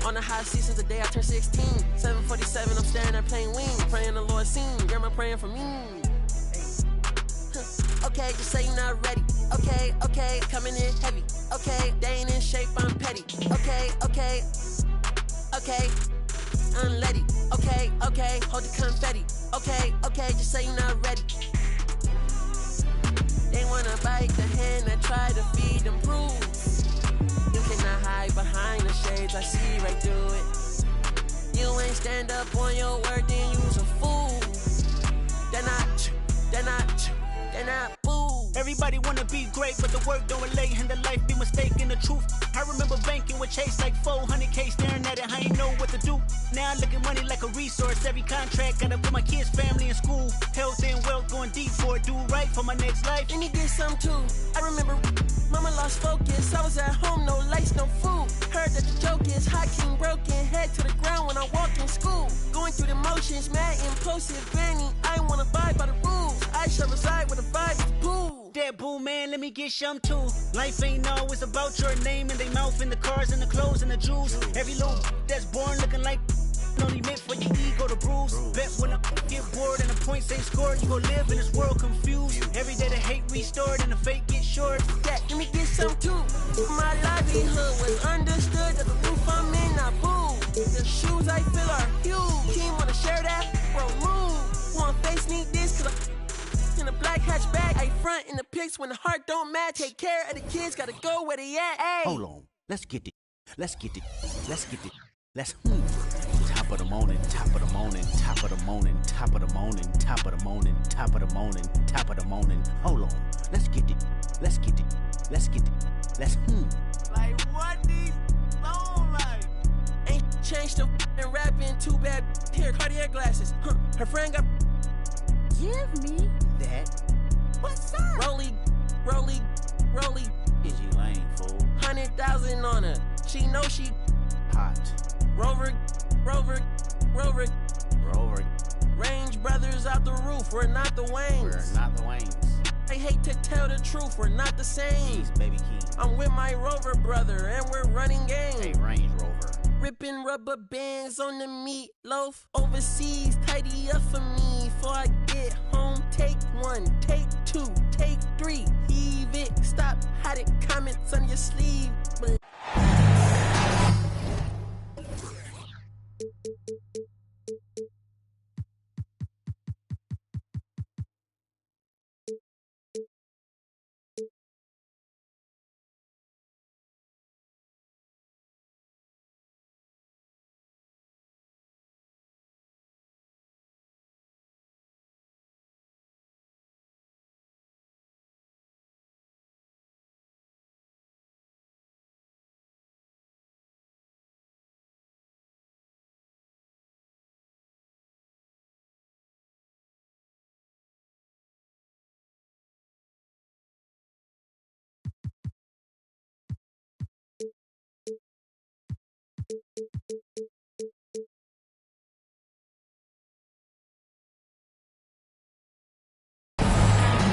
On the hot seat since the day I turned 16. 747, I'm staring at plane wing. Praying the Lord seen. Grandma praying for me. Okay, just say you're not ready. Okay, coming in heavy. Okay, they ain't in shape, I'm petty. Okay, unleady. Okay, hold the confetti. Okay, just say you're not ready. They wanna bite the hand that try to feed them proof. You cannot hide behind the shades, I see right through it. You ain't stand up on your word, then you's a fool. They're not fool. Everybody wanna be great, but the work don't relate, and the life be mistaken the truth. I remember banking with Chase like 400K, staring at it, I ain't know what to do. Now I look at money like a resource. Every contract gotta put my kids' family in school. Health and wealth going deep for it, do right for my next life. And he did some too. I remember mama lost focus. I was at home, no lights, no food. Heard that the joke is hot king broken, head to the ground when I walk in school. Going through the motions, mad impulsive, granny. I wanna abide by the rules. I shall reside with the vibe is the pool. That boo man, let me get some too. Life ain't always about your name and they mouth and the cars and the clothes and the jewels. Every little that's born looking like only meant for your ego to bruise. Bet when I get bored and the points ain't scored, you gon' live in this world confused. Every day the hate restored and the fake get short. That, let me get some too. My livelihood was understood that the roof I'm in, not boo. The shoes I feel are huge. Team wanna share that? Bro, move. Wanna face need this? Cause in a black hatchback, I front in the pics when the heart don't match. Take care of the kids, gotta go where they at. Ay. Hold on, let's get it. Let's top of the morning, top of the morning, top of the morning, top of the morning, top of the morning, top of the morning, top of the morning. Hold on, let's get it. Like what these long like? Ain't changed the and rapping too bad. Here, Cartier glasses. Her friend got. Give me That what's up? Rolly. is you lame fool. 100,000 on her. She know she Hot. Rover. Range brothers out the roof. We're not the Waynes. We're not the Waynes. I hate to tell the truth. We're not the same. He's Baby King. I'm with my Rover brother and we're running game. Hey, Range Rover. Ripping rubber bands on the meatloaf. Overseas, tidy up for me before I get home. Take one, take two, take three. Heave it, stop, hide it, comments on your sleeve.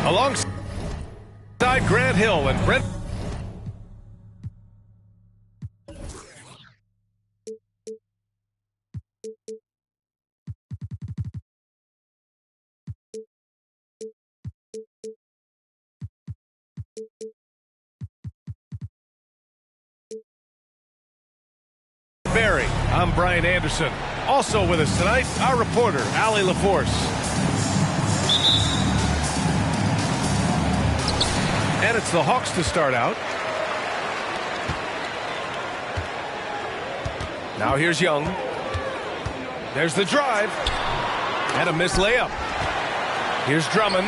Alongside Grant Hill and Brent. Barry, I'm Brian Anderson. Also with us tonight, our reporter, Allie LaForce. And it's the Hawks to start out. Now here's Young. There's the drive. And a missed layup. Here's Drummond.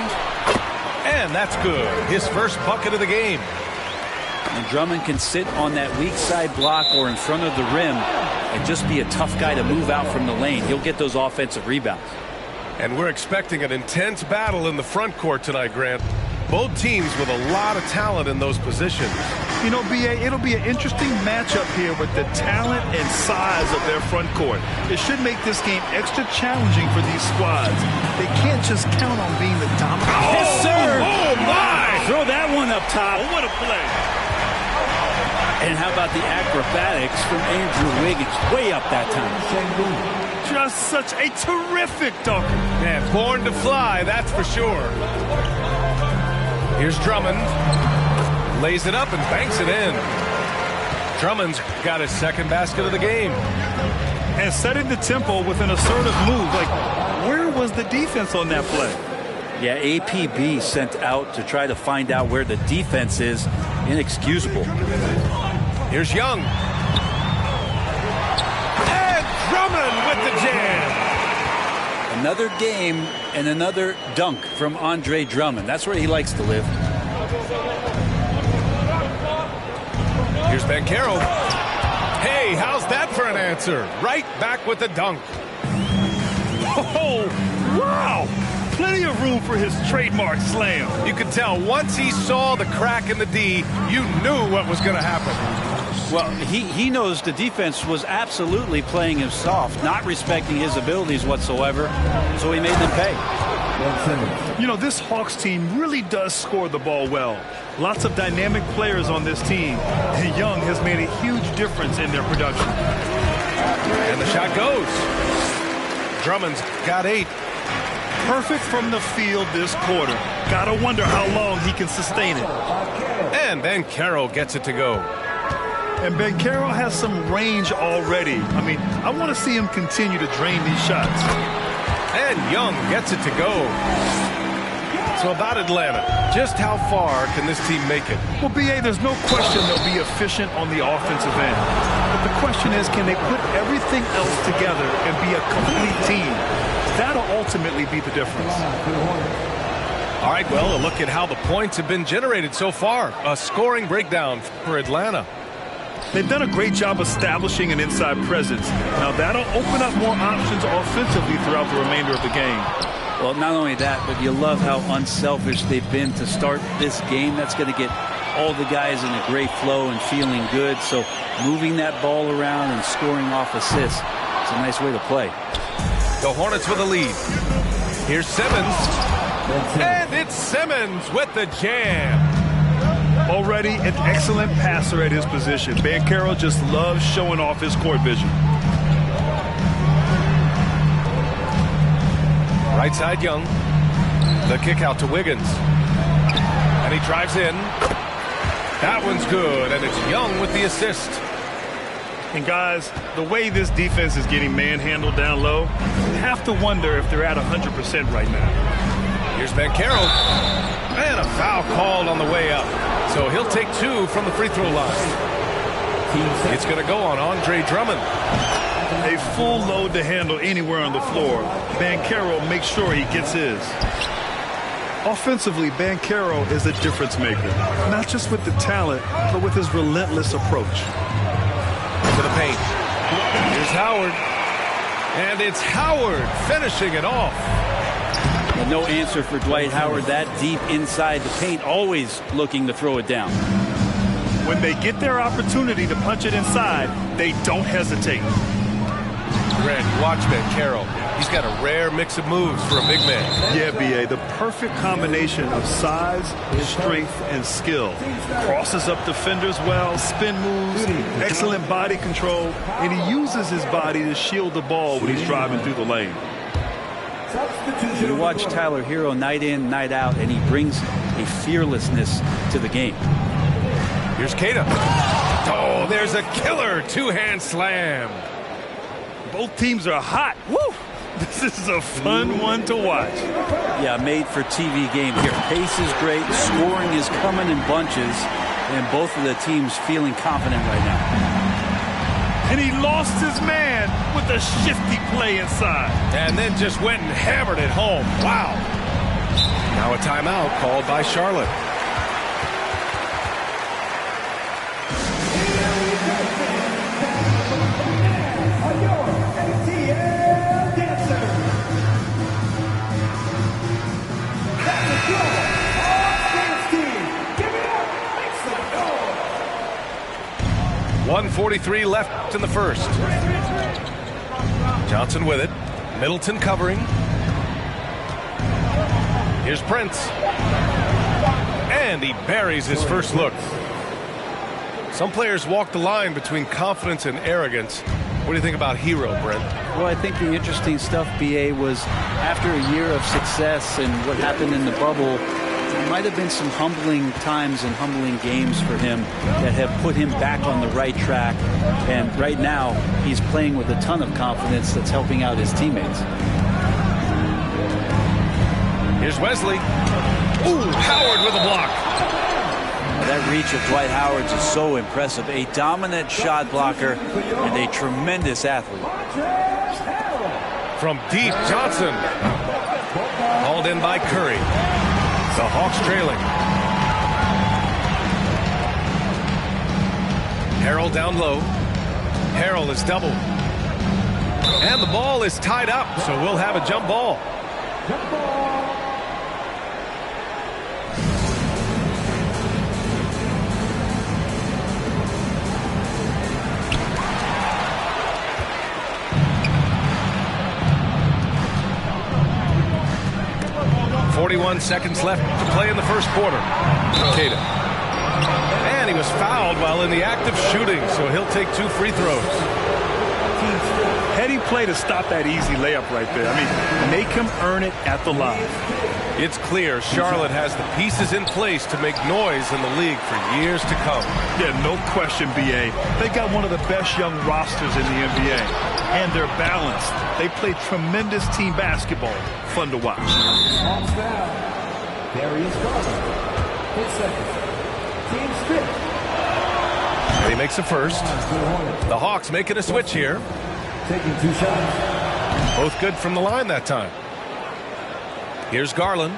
And that's good. His first bucket of the game. And Drummond can sit on that weak side block or in front of the rim and just be a tough guy to move out from the lane. He'll get those offensive rebounds. And we're expecting an intense battle in the front court tonight, Grant. Both teams with a lot of talent in those positions. You know, B.A., it'll be an interesting matchup here with the talent and size of their front court. It should make this game extra challenging for these squads. They can't just count on being the dominant. Yes, sir. Oh, my! Throw that one up top. Oh, what a play. And how about the acrobatics from Andrew Wiggins? Way up that time. Just such a terrific dunker. Man, born to fly, that's for sure. Here's Drummond. Lays it up and banks it in. Drummond's got his second basket of the game. And setting the tempo with an assertive move. Like, where was the defense on that play? Yeah, APB sent out to try to find out where the defense is. Inexcusable. Here's Young. And Drummond with the jam. Another game and another dunk from Andre Drummond. That's where he likes to live. Here's Banchero. Hey, how's that for an answer? Right back with the dunk. Oh, wow. Plenty of room for his trademark slam. You could tell once he saw the crack in the D, you knew what was going to happen. Well, he knows the defense was absolutely playing him soft, not respecting his abilities whatsoever, so he made them pay. You know, this Hawks team really does score the ball well. Lots of dynamic players on this team, and Young has made a huge difference in their production. And the shot goes. Drummond's got 8. Perfect from the field this quarter. Gotta wonder how long he can sustain it. And Banchero gets it to go. And Banchero has some range already. I mean, I want to see him continue to drain these shots. And Young gets it to go. So about Atlanta, just how far can this team make it? Well, B.A., there's no question they'll be efficient on the offensive end. But the question is, can they put everything else together and be a complete team? That'll ultimately be the difference. All right, well, a look at how the points have been generated so far. A scoring breakdown for Atlanta. They've done a great job establishing an inside presence. Now, that'll open up more options offensively throughout the remainder of the game. Well, not only that, but you love how unselfish they've been to start this game. That's going to get all the guys in a great flow and feeling good. So moving that ball around and scoring off assists, it's a nice way to play. The Hornets with a lead. Here's Simmons. And it's Simmons with the jam. Already an excellent passer at his position. Banchero just loves showing off his court vision. Right side, Young. The kick out to Wiggins. And he drives in. That one's good, and it's Young with the assist. And guys, the way this defense is getting manhandled down low, you have to wonder if they're at 100% right now. Here's Banchero. And a foul called on the way up. So he'll take 2 from the free throw line. It's going to go on Andre Drummond. A full load to handle anywhere on the floor. Banchero makes sure he gets his. Offensively, Banchero is a difference maker. Not just with the talent, but with his relentless approach. To the paint. Here's Howard. And it's Howard finishing it off. And no answer for Dwight Howard that deep inside the paint, always looking to throw it down. When they get their opportunity to punch it inside, they don't hesitate. Grant, watch Banchero. He's got a rare mix of moves for a big man. Yeah, B.A., the perfect combination of size, strength, and skill. Crosses up defenders well, spin moves, excellent body control, and he uses his body to shield the ball when he's driving through the lane. You watch Tyler Hero night in, night out, and he brings a fearlessness to the game. Here's Keita. Oh, there's a killer two-hand slam. Both teams are hot. Woo! This is a fun one to watch. Yeah, made for TV game here. Pace is great. Scoring is coming in bunches. And both of the teams feeling confident right now. And he lost his man with a shifty play inside. And then just went and hammered it home. Wow. Now a timeout called by Charlotte. .143 left in the first. Johnson with it. Middleton covering. Here's Prince. And he buries his first look. Some players walk the line between confidence and arrogance. What do you think about Hero, Brent? Well, I think the interesting stuff, B.A., was after a year of success and what happened in the bubble, there might have been some humbling times and humbling games for him that have put him back on the right track. And right now, he's playing with a ton of confidence that's helping out his teammates. Here's Wesley. Ooh, Howard with a block. That reach of Dwight Howard's is so impressive. A dominant shot blocker and a tremendous athlete. From deep, Johnson. Hauled in by Curry. The Hawks trailing. Harrell down low. Harrell is doubled. And the ball is tied up, so we'll have a jump ball. .41 seconds left to play in the first quarter. Tatum. And he was fouled while in the act of shooting, so he'll take 2 free throws. Heady play to stop that easy layup right there. I mean, make him earn it at the line. It's clear Charlotte has the pieces in place to make noise in the league for years to come. Yeah, no question, B.A. They got one of the best young rosters in the NBA. And they're balanced. They play tremendous team basketball. Fun to watch. Hawks foul. Darius Garland. 8 seconds. Team's fifth. And he makes a first. The Hawks making a switch here. Taking 2 shots. Both good from the line that time. Here's Garland.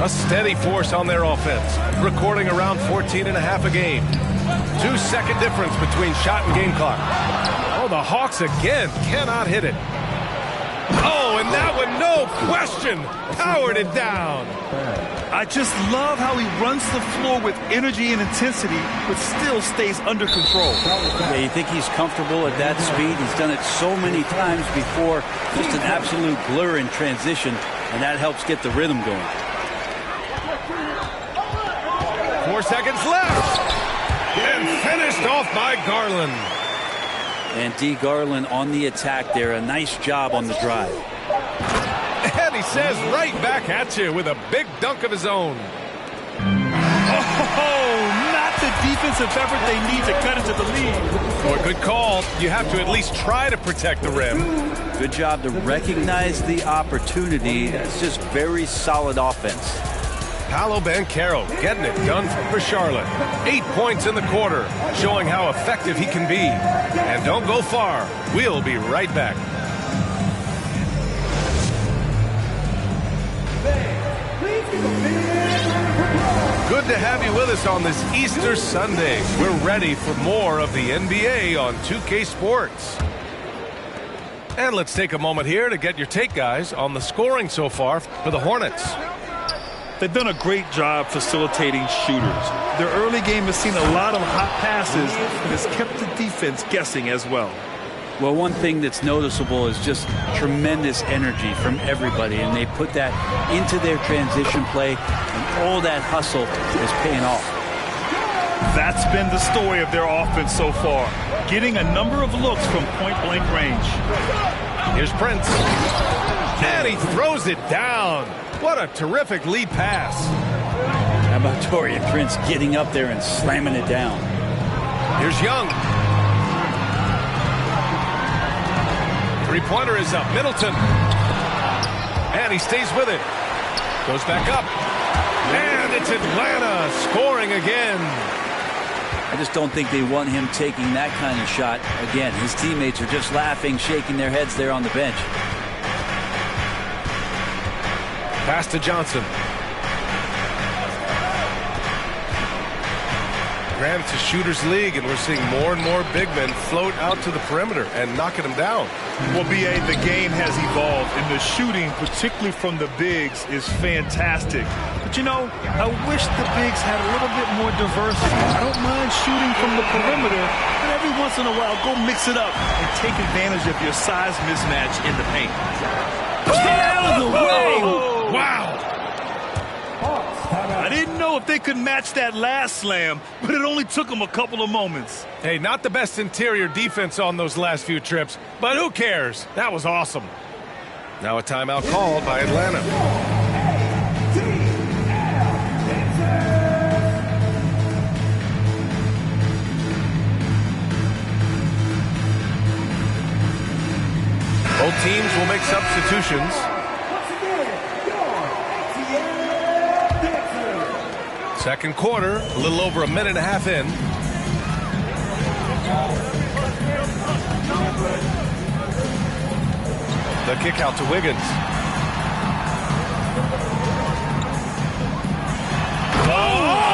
A steady force on their offense, recording around 14.5 a game. 2-second difference between shot and game clock. Oh, the Hawks again cannot hit it. Oh, and that one, no question, powered it down. I just love how he runs the floor with energy and intensity, but still stays under control. Yeah, you think he's comfortable at that speed? He's done it so many times before. Just an absolute blur in transition, and that helps get the rhythm going. 4 seconds left. And finished off by Garland. And D. Garland on the attack there. A nice job on the drive. And he says right back at you with a big dunk of his own. Oh, not the defensive effort they need to cut into the lead. Well, good call. You have to at least try to protect the rim. Good job to recognize the opportunity. It's just very solid offense. Paolo Banchero getting it done for Charlotte. 8 points in the quarter, showing how effective he can be. And don't go far. We'll be right back. Good to have you with us on this Easter Sunday. We're ready for more of the NBA on 2K Sports. And let's take a moment here to get your take, guys, on the scoring so far for the Hornets. They've done a great job facilitating shooters. Their early game has seen a lot of hot passes and has kept the defense guessing as well. Well, one thing that's noticeable is just tremendous energy from everybody, and they put that into their transition play, and all that hustle is paying off. That's been the story of their offense so far, getting a number of looks from point-blank range. Here's Prince. And he throws it down. What a terrific lead pass. How about Taurean Prince getting up there and slamming it down? Here's Young. Three-pointer is up. Middleton. And he stays with it. Goes back up. And it's Atlanta scoring again. I just don't think they want him taking that kind of shot. Again, his teammates are just laughing, shaking their heads there on the bench. Pass to Johnson. Granted, it's a shooter's league, and we're seeing more and more big men float out to the perimeter and knocking them down. Well, B.A., the game has evolved, and the shooting, particularly from the bigs, is fantastic. But, you know, I wish the bigs had a little bit more diversity. I don't mind shooting from the perimeter, but every once in a while, go mix it up and take advantage of your size mismatch in the paint. Get out of the way! Wow! I didn't know if they could match that last slam, but it only took them a couple of moments. Hey, not the best interior defense on those last few trips, but who cares? That was awesome. Now a timeout called by Atlanta. Both teams will make substitutions. Second quarter, a little over a minute and a half in. The kick out to Wiggins.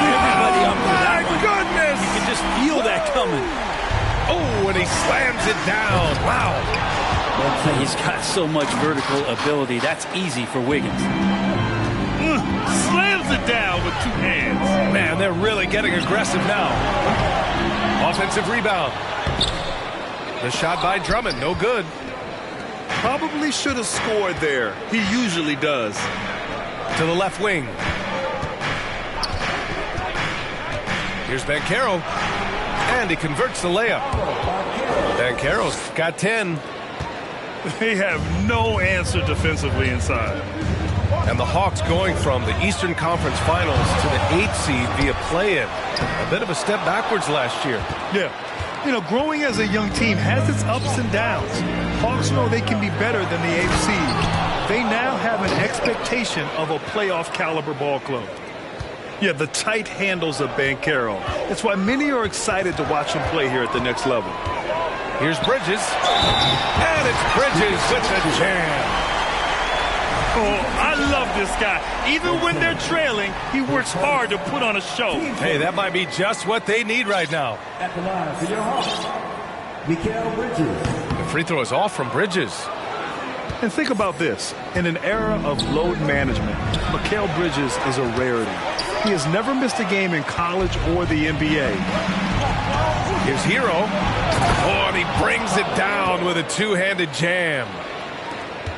Everybody up for that one. Goodness! You can just feel that coming. Oh, and he slams it down. Wow. He's got so much vertical ability. That's easy for Wiggins. Slams it down with two hands. Man, they're really getting aggressive now. Offensive rebound. The shot by Drummond, no good. Probably should have scored there. He usually does. To the left wing. Here's Banchero. And he converts the layup. Banchero's got 10. They have no answer defensively inside. And the Hawks going from the Eastern Conference Finals to the 8th seed via play-in. A bit of a step backwards last year. Yeah. You know, growing as a young team has its ups and downs. Hawks know they can be better than the 8th seed. They now have an expectation of a playoff caliber ball club. Yeah, the tight handles of Banchero. That's why many are excited to watch him play here at the next level. Here's Bridges. And it's Bridges with the jam. Oh, I love this guy. Even when they're trailing, he works hard to put on a show. Hey, that might be just what they need right now. At the line for your Hawks, Mikal Bridges. The free throw is off from Bridges. And think about this. In an era of load management, Mikal Bridges is a rarity. He has never missed a game in college or the NBA. Here's Hero. Oh, and he brings it down with a two-handed jam.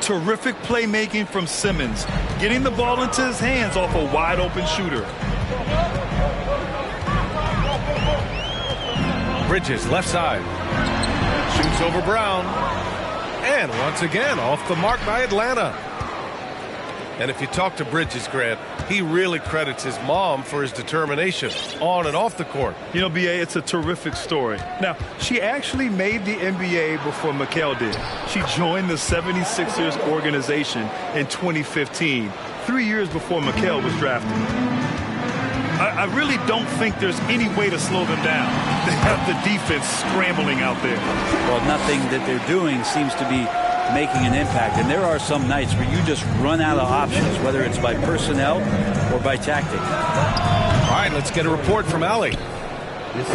Terrific playmaking from Simmons, getting the ball into his hands off a wide-open shooter. Bridges, left side. Shoots over Brown. And once again, off the mark by Atlanta. And if you talk to Bridges, Grant, he really credits his mom for his determination on and off the court. You know, B.A., it's a terrific story. Now, she actually made the NBA before Mikal did. She joined the 76ers organization in 2015, 3 years before Mikal was drafted. I really don't think there's any way to slow them down. They have the defense scrambling out there. Well, nothing that they're doing seems to be making an impact. And there are some nights where you just run out of options, whether it's by personnel or by tactic. All right, let's get a report from Allie.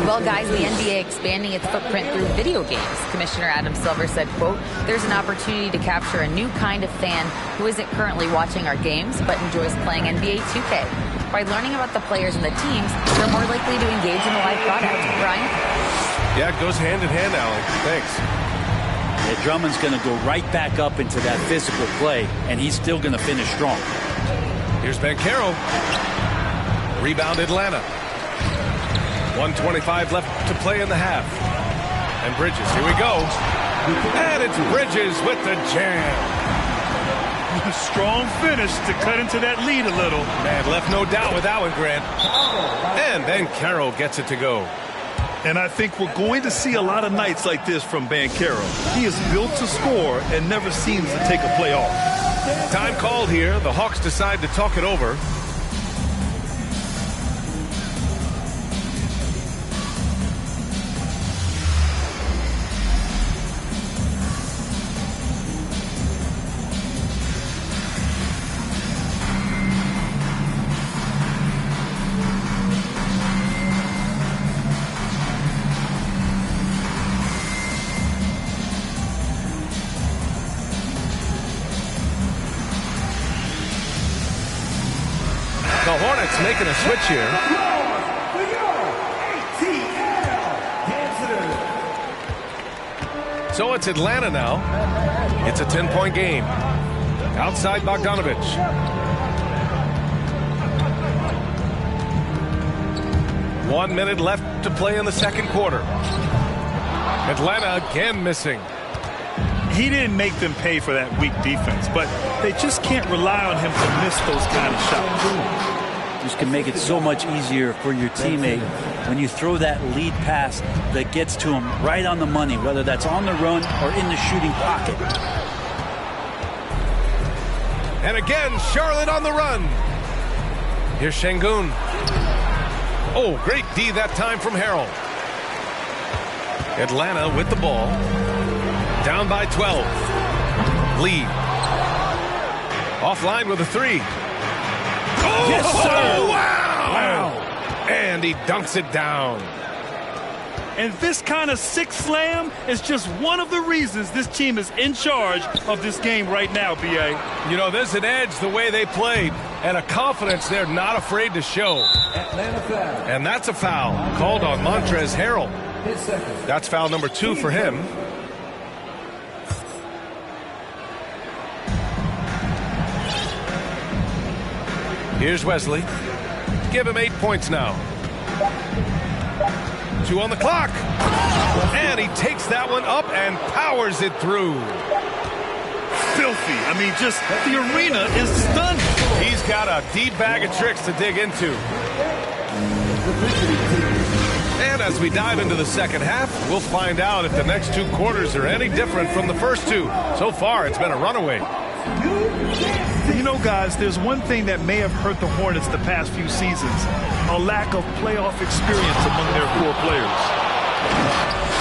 Well, guys, the NBA expanding its footprint through video games. Commissioner Adam Silver said, quote, "There's an opportunity to capture a new kind of fan who isn't currently watching our games but enjoys playing NBA 2K. By learning about the players and the teams, they're more likely to engage in the live product." Brian? Yeah, it goes hand in hand, Allie. Thanks. Yeah, Drummond's going to go right back up into that physical play, and he's still going to finish strong. Here's Banchero. Rebound Atlanta. 1:25 left to play in the half. And Bridges, here we go. And it's Bridges with the jam. Strong finish to cut into that lead a little. Man, left no doubt with that one, Grant. And Banchero gets it to go. And I think we're going to see a lot of nights like this from Banchero. He is built to score and never seems to take a play off. Time called here. The Hawks decide to talk it over. The Hornets making a switch here. So it's Atlanta now. It's a 10-point game. Outside Bogdanovich. 1 minute left to play in the second quarter. Atlanta again missing. He didn't make them pay for that weak defense, but they just can't rely on him to miss those kind of shots. Just can make it so much easier for your teammate when you throw that lead pass that gets to him right on the money, whether that's on the run or in the shooting pocket. And again, Charlotte on the run. Here's Şengün. Oh, great D that time from Harrell. Atlanta with the ball. Down by 12. Lee. Offline with a three. Oh, yes, sir. Wow. And he dunks it down. And this kind of sick slam is just one of the reasons this team is in charge of this game right now, B.A. You know, there's an edge the way they played and a confidence they're not afraid to show. Atlanta foul. And that's a foul called on Montrezl Harrell. That's foul number 2 for him. Here's Wesley. Give him 8 points now. 2 on the clock. And he takes that one up and powers it through. Filthy. I mean, just the arena is stunning. He's got a deep bag of tricks to dig into. And as we dive into the second half, we'll find out if the next 2 quarters are any different from the first 2. So far, it's been a runaway. You know, guys, there's one thing that may have hurt the Hornets the past few seasons: a lack of playoff experience among their core players.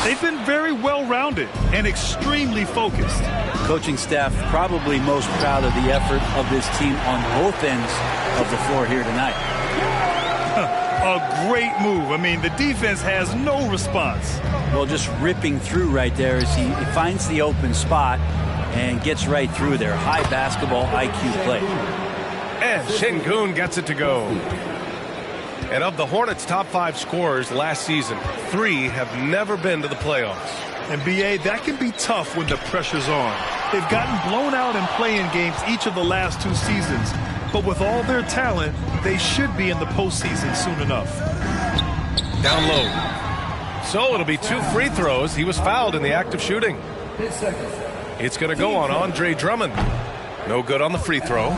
They've been very well-rounded and extremely focused. Coaching staff probably most proud of the effort of this team on both ends of the floor here tonight. A great move. I mean, the defense has no response. Well, just ripping through right there as he finds the open spot and gets right through there. High basketball IQ play. And Şengün gets it to go. And of the Hornets' top 5 scorers last season, 3 have never been to the playoffs. And B.A., that can be tough when the pressure's on. They've gotten blown out in play-in games each of the last 2 seasons. But with all their talent, they should be in the postseason soon enough. Down low. So it'll be 2 free throws. He was fouled in the act of shooting. It's going to go on Andre Drummond. No good on the free throw.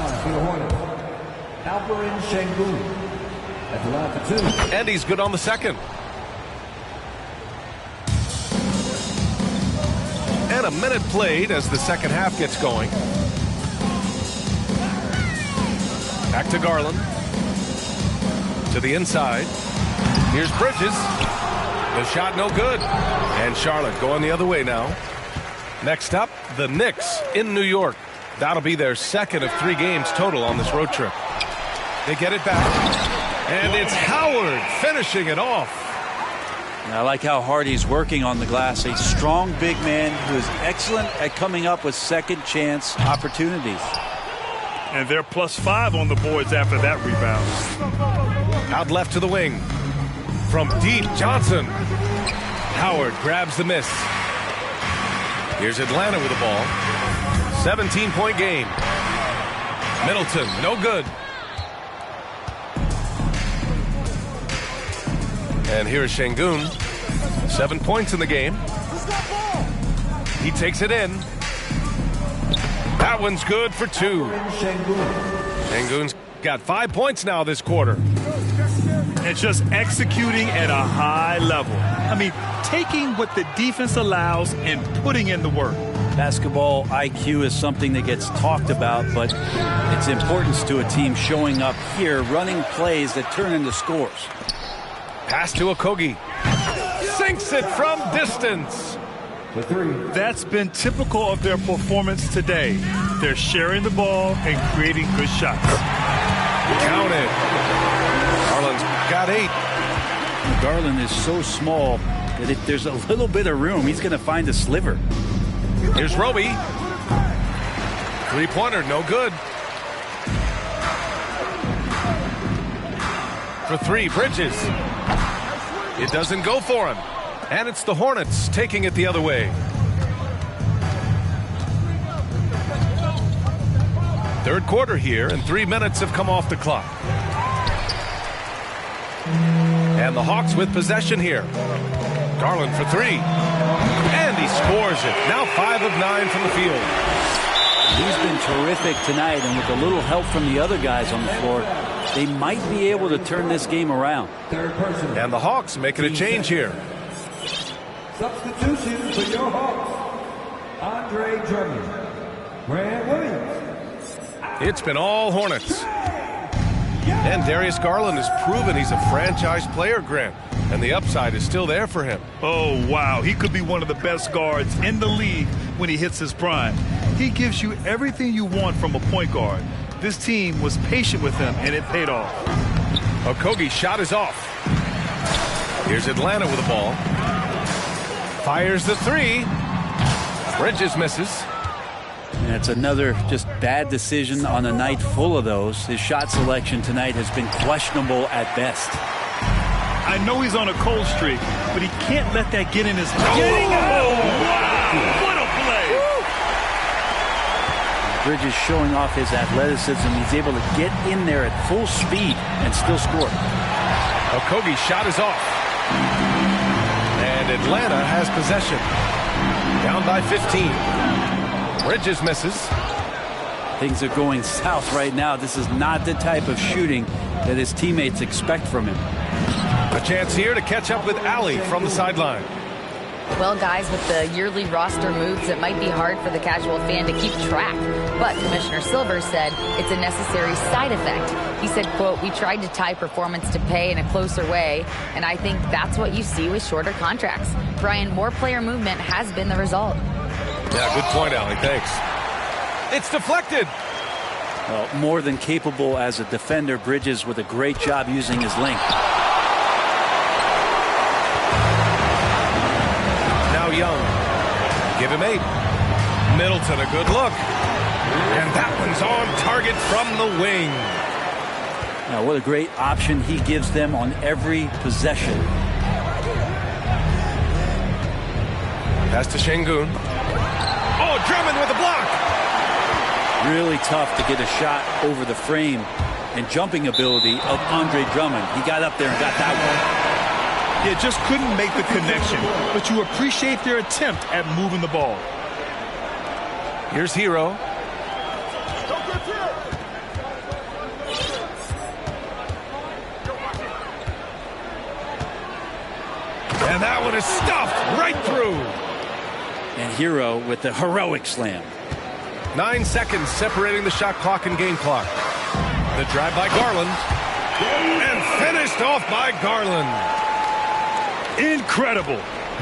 Alperen Şengün. At the line for 2. And he's good on the second. And a minute played as the second half gets going. Back to Garland. To the inside. Here's Bridges. The shot no good. And Charlotte going the other way now. Next up, the Knicks in New York. That'll be their second of 3 games total on this road trip. They get it back. And it's Howard finishing it off. I like how hard he's working on the glass. A strong big man who is excellent at coming up with second chance opportunities. And they're +5 on the boards after that rebound. Out left to the wing. From deep, Johnson. Howard grabs the miss. Here's Atlanta with the ball. 17-point game. Middleton, no good. And here's Şengün. 7 points in the game. He takes it in. That one's good for 2. Şengün's got 5 points now this quarter. And just executing at a high level. I mean, taking what the defense allows and putting in the work. Basketball IQ is something that gets talked about, but its importance to a team showing up here, running plays that turn into scores. Pass to Okogie. Sinks it from distance. That's been typical of their performance today. They're sharing the ball and creating good shots. Count it. Garland's got 8. Garland is so small that if there's a little bit of room, he's going to find a sliver. Here's Roby. 3-pointer, no good. For 3, Bridges. It doesn't go for him. And it's the Hornets taking it the other way. Third quarter here, and 3 minutes have come off the clock. And the Hawks with possession here. Garland for three. And he scores it. Now 5 of 9 from the field. He's been terrific tonight, and with a little help from the other guys on the floor, they might be able to turn this game around. And the Hawks making a change here. Substitution for your Hawks. Andre Drummond. Grant Williams. It's been all Hornets. And Darius Garland has proven he's a franchise player, Grant. And the upside is still there for him. Oh, wow. He could be one of the best guards in the league when he hits his prime. He gives you everything you want from a point guard. This team was patient with him, and it paid off. Okogie's shot is off. Here's Atlanta with the ball. Fires the three. Bridges misses. And it's another just bad decision on a night full of those. His shot selection tonight has been questionable at best. I know he's on a cold streak, but he can't let that get in his nose. Oh, wow! What a play! Bridges showing off his athleticism. He's able to get in there at full speed and still score. Okogie's shot is off. And Atlanta has possession. Down by 15. Bridges misses. Things are going south right now. This is not the type of shooting that his teammates expect from him. A chance here to catch up with Allie from the sideline. Well, guys, with the yearly roster moves, it might be hard for the casual fan to keep track. But Commissioner Silver said it's a necessary side effect. He said, quote, "We tried to tie performance to pay in a closer way, and I think that's what you see with shorter contracts." Brian, more player movement has been the result. Yeah, good point, Allie. Thanks. It's deflected. Well, more than capable as a defender, Bridges with a great job using his length. Now Young. Give him 8. Middleton, a good look. And that one's on target from the wing. Now, what a great option he gives them on every possession. Pass to Şengün. Oh, Drummond with a block. Really tough to get a shot over the frame and jumping ability of Andre Drummond. He got up there and got that one. Yeah, just couldn't make the connection, but you appreciate their attempt at moving the ball. Here's Hero. And that one is stuffed right through. And Hero with the heroic slam. 9 seconds separating the shot clock and game clock. The drive by Garland. And finished off by Garland. Incredible.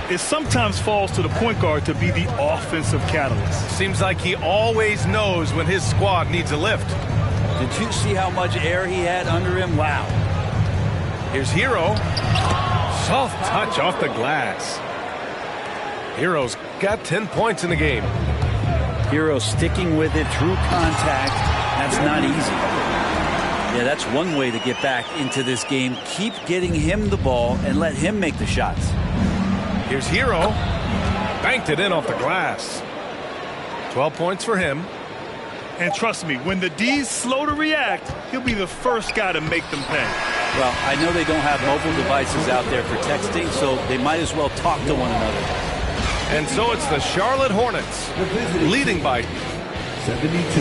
It sometimes falls to the point guard to be the offensive catalyst. Seems like he always knows when his squad needs a lift. Did you see how much air he had under him? Wow. Here's Hero. Soft touch off the glass. Hero's got 10 points in the game. Hero sticking with it through contact. That's not easy. Yeah, that's one way to get back into this game. Keep getting him the ball and let him make the shots. Here's Hero. Banked it in off the glass. 12 points for him. And trust me, when the D's slow to react, he'll be the first guy to make them pay. Well, I know they don't have mobile devices out there for texting, so they might as well talk to one another. And so it's the Charlotte Hornets leading by 72.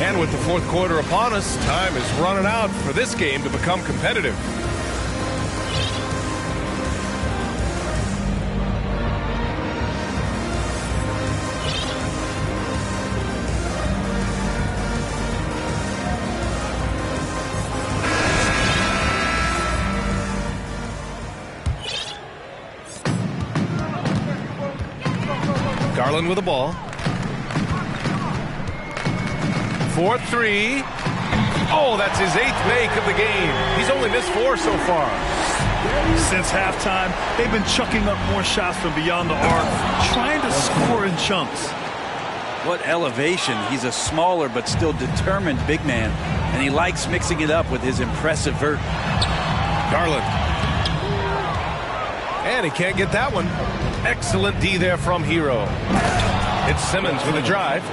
And with the fourth quarter upon us, time is running out for this game to become competitive. Garland with the ball. 4-3. Oh, that's his 8th make of the game. He's only missed 4 so far. Since halftime, they've been chucking up more shots from beyond the arc, trying to score in chunks. What elevation. He's a smaller but still determined big man, and he likes mixing it up with his impressive vert. Garland. And he can't get that one. Excellent D there from Hero. It's Simmons with a drive.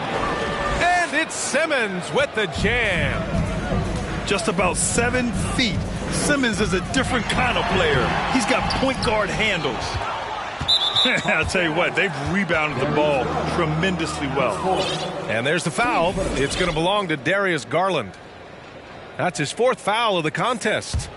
And it's Simmons with the jam. just about 7 feet. Simmons is a different kind of player. He's got point guard handles. I'll tell you what, they've rebounded the ball tremendously well. And there's the foul. It's going to belong to Darius Garland. That's his 4th foul of the contest.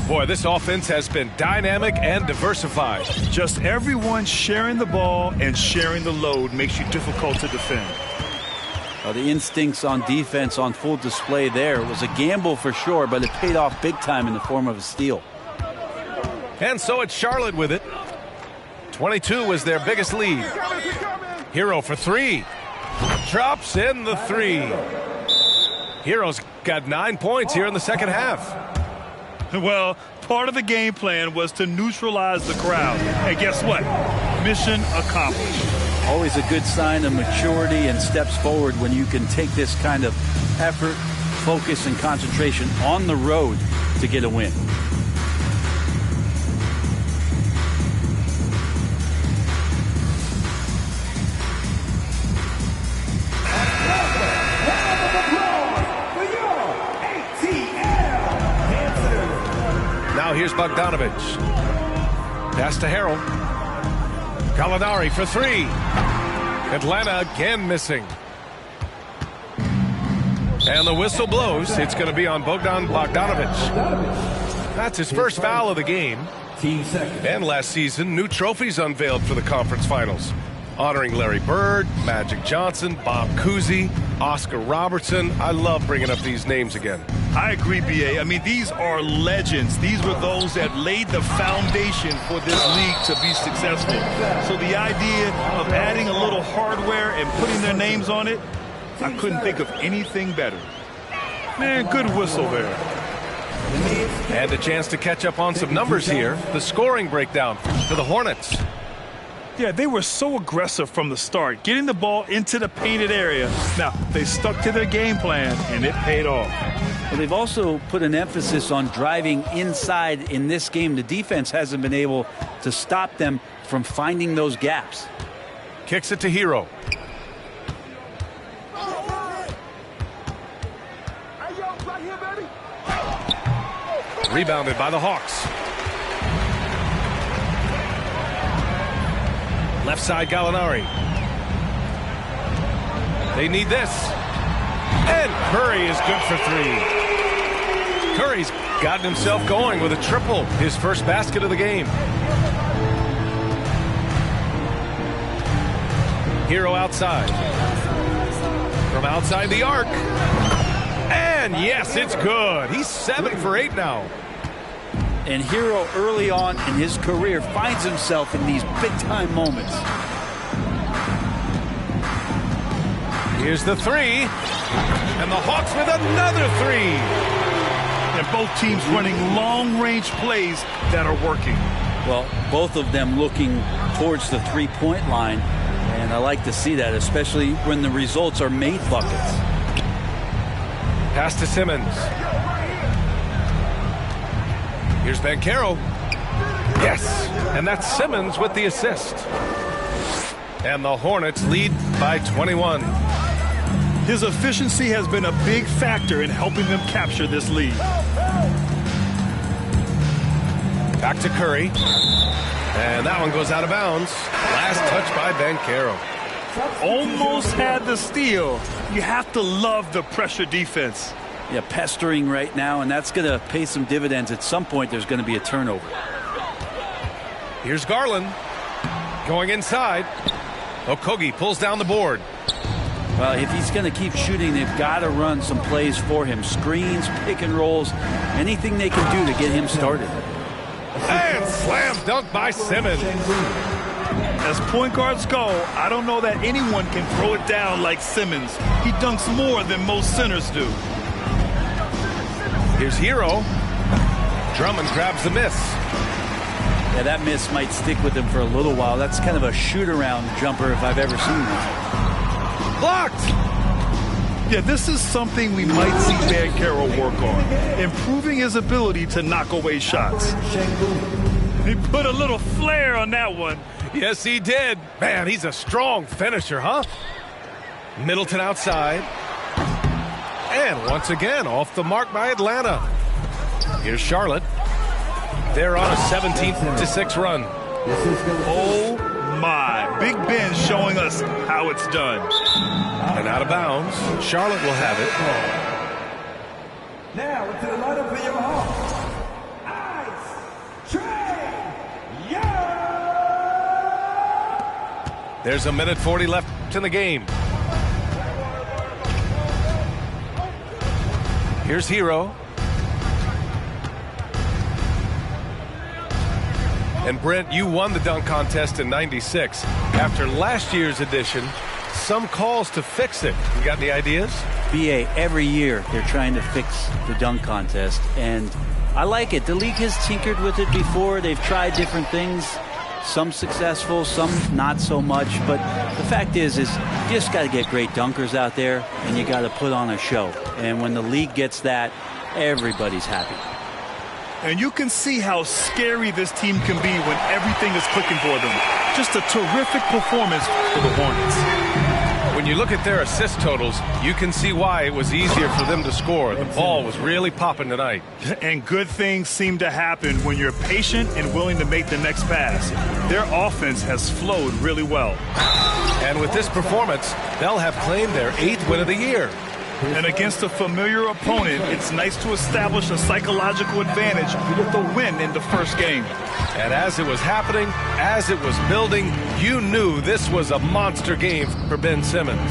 Boy, this offense has been dynamic and diversified. Just everyone sharing the ball and sharing the load makes you difficult to defend. The instincts on defense on full display there. It was a gamble for sure, but it paid off big time in the form of a steal. And so it's Charlotte with it. 22 was their biggest lead. Hero for 3. Drops in the 3. Hero's got 9 points here in the second half. Well, part of the game plan was to neutralize the crowd. And guess what? Mission accomplished. Always a good sign of maturity and steps forward when you can take this kind of effort, focus, and concentration on the road to get a win. Now here's Bogdanovich. Pass to Harrell. Gallinari for 3. Atlanta again missing. And the whistle blows. It's going to be on Bogdan Bogdanovich. That's his first foul of the game. And last season, new trophies unveiled for the conference finals, honoring Larry Bird, Magic Johnson, Bob Cousy, Oscar Robertson. I love bringing up these names again. I agree, B.A. I mean, these are legends. These were those that laid the foundation for this league to be successful. So the idea of adding a little hardware and putting their names on it, I couldn't think of anything better. Man, good whistle there. And a chance to catch up on some numbers here. The scoring breakdown for the Hornets. Yeah, they were so aggressive from the start, getting the ball into the painted area. Now, they stuck to their game plan, and it paid off. Well, they've also put an emphasis on driving inside in this game. The defense hasn't been able to stop them from finding those gaps. Kicks it to Hero. Rebounded by the Hawks. Left side, Gallinari. They need this. And Curry is good for 3. Curry's gotten himself going with a triple, his first basket of the game. Hero outside. From outside the arc. And yes, it's good. He's 7 for 8 now. And Hero early on in his career finds himself in these big-time moments. Here's the 3. And the Hawks with another 3. And both teams running long-range plays that are working. Well, both of them looking towards the three-point line. And I like to see that, especially when the results are made buckets. Pass to Simmons. Here's Banchero. Yes, and that's Simmons with the assist. And the Hornets lead by 21. His efficiency has been a big factor in helping them capture this lead. Back to Curry. And that one goes out of bounds. Last touch by Banchero. Almost had the steal. You have to love the pressure defense. Yeah, pestering right now, and that's going to pay some dividends. At some point, there's going to be a turnover. Here's Garland going inside. Okogie pulls down the board. Well, if he's going to keep shooting, they've got to run some plays for him. Screens, pick and rolls, anything they can do to get him started. And slam dunk by Simmons. As point guards go, I don't know that anyone can throw it down like Simmons. He dunks more than most centers do. Here's Hero. Drummond grabs the miss. Yeah, that miss might stick with him for a little while. That's kind of a shoot-around jumper if I've ever seen one. Blocked! Yeah, this is something we might see Banchero work on. Improving his ability to knock away shots. He put a little flair on that one. Yes, he did. Man, he's a strong finisher, huh? Middleton outside. And once again, off the mark by Atlanta. Here's Charlotte. They're on a 17-6 run. Oh, my. Big Ben showing us how it's done. And out of bounds. Charlotte will have it. Now, to the lineup for your Hawks. Ice Trae Young! There's a minute 40 left in the game. Here's Hero. And Brent, you won the dunk contest in '96. After last year's edition, some calls to fix it. You got any ideas? BA, every year they're trying to fix the dunk contest, and I like it. The league has tinkered with it before. They've tried different things, some successful, some not so much, but the fact is you just got to get great dunkers out there, and you got to put on a show. And when the league gets that, everybody's happy. And you can see how scary this team can be when everything is clicking for them. Just a terrific performance for the Hornets. When you look at their assist totals, you can see why it was easier for them to score. The ball was really popping tonight. And good things seem to happen when you're patient and willing to make the next pass. Their offense has flowed really well. And with this performance, they'll have claimed their 8th win of the year. And against a familiar opponent, it's nice to establish a psychological advantage with a win in the first game. And as it was happening, as it was building, you knew this was a monster game for Ben Simmons.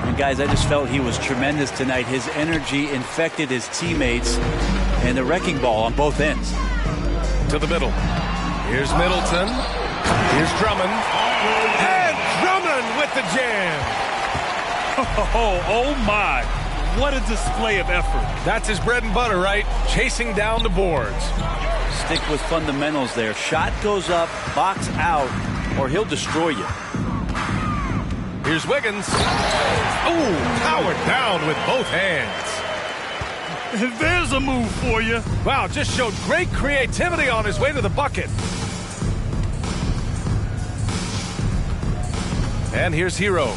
And guys, I just felt he was tremendous tonight. His energy infected his teammates, and the wrecking ball on both ends. To the middle. Here's Middleton. Here's Drummond. And Drummond with the jam. Oh my. What a display of effort. That's his bread and butter, right? Chasing down the boards. Stick with fundamentals there. Shot goes up, box out, or he'll destroy you. Here's Wiggins. Ooh, powered down with both hands. There's a move for you. Wow, just showed great creativity on his way to the bucket. And here's Hero.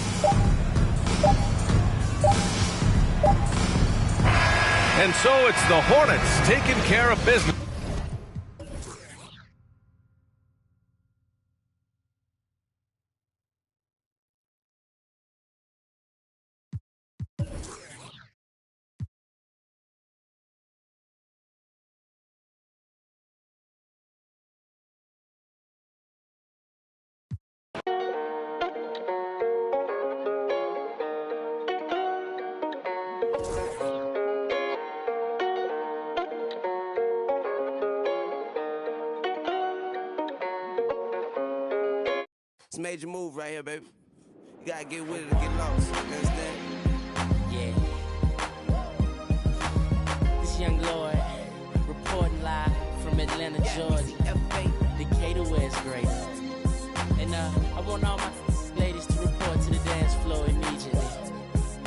And so it's the Hornets taking care of business. It's a major move right here, baby. You gotta get with it to get lost. You understand? Yeah. This young Lord reporting live from Atlanta, Georgia. Decatur, where it's great. And I want all my ladies to report to the dance floor immediately.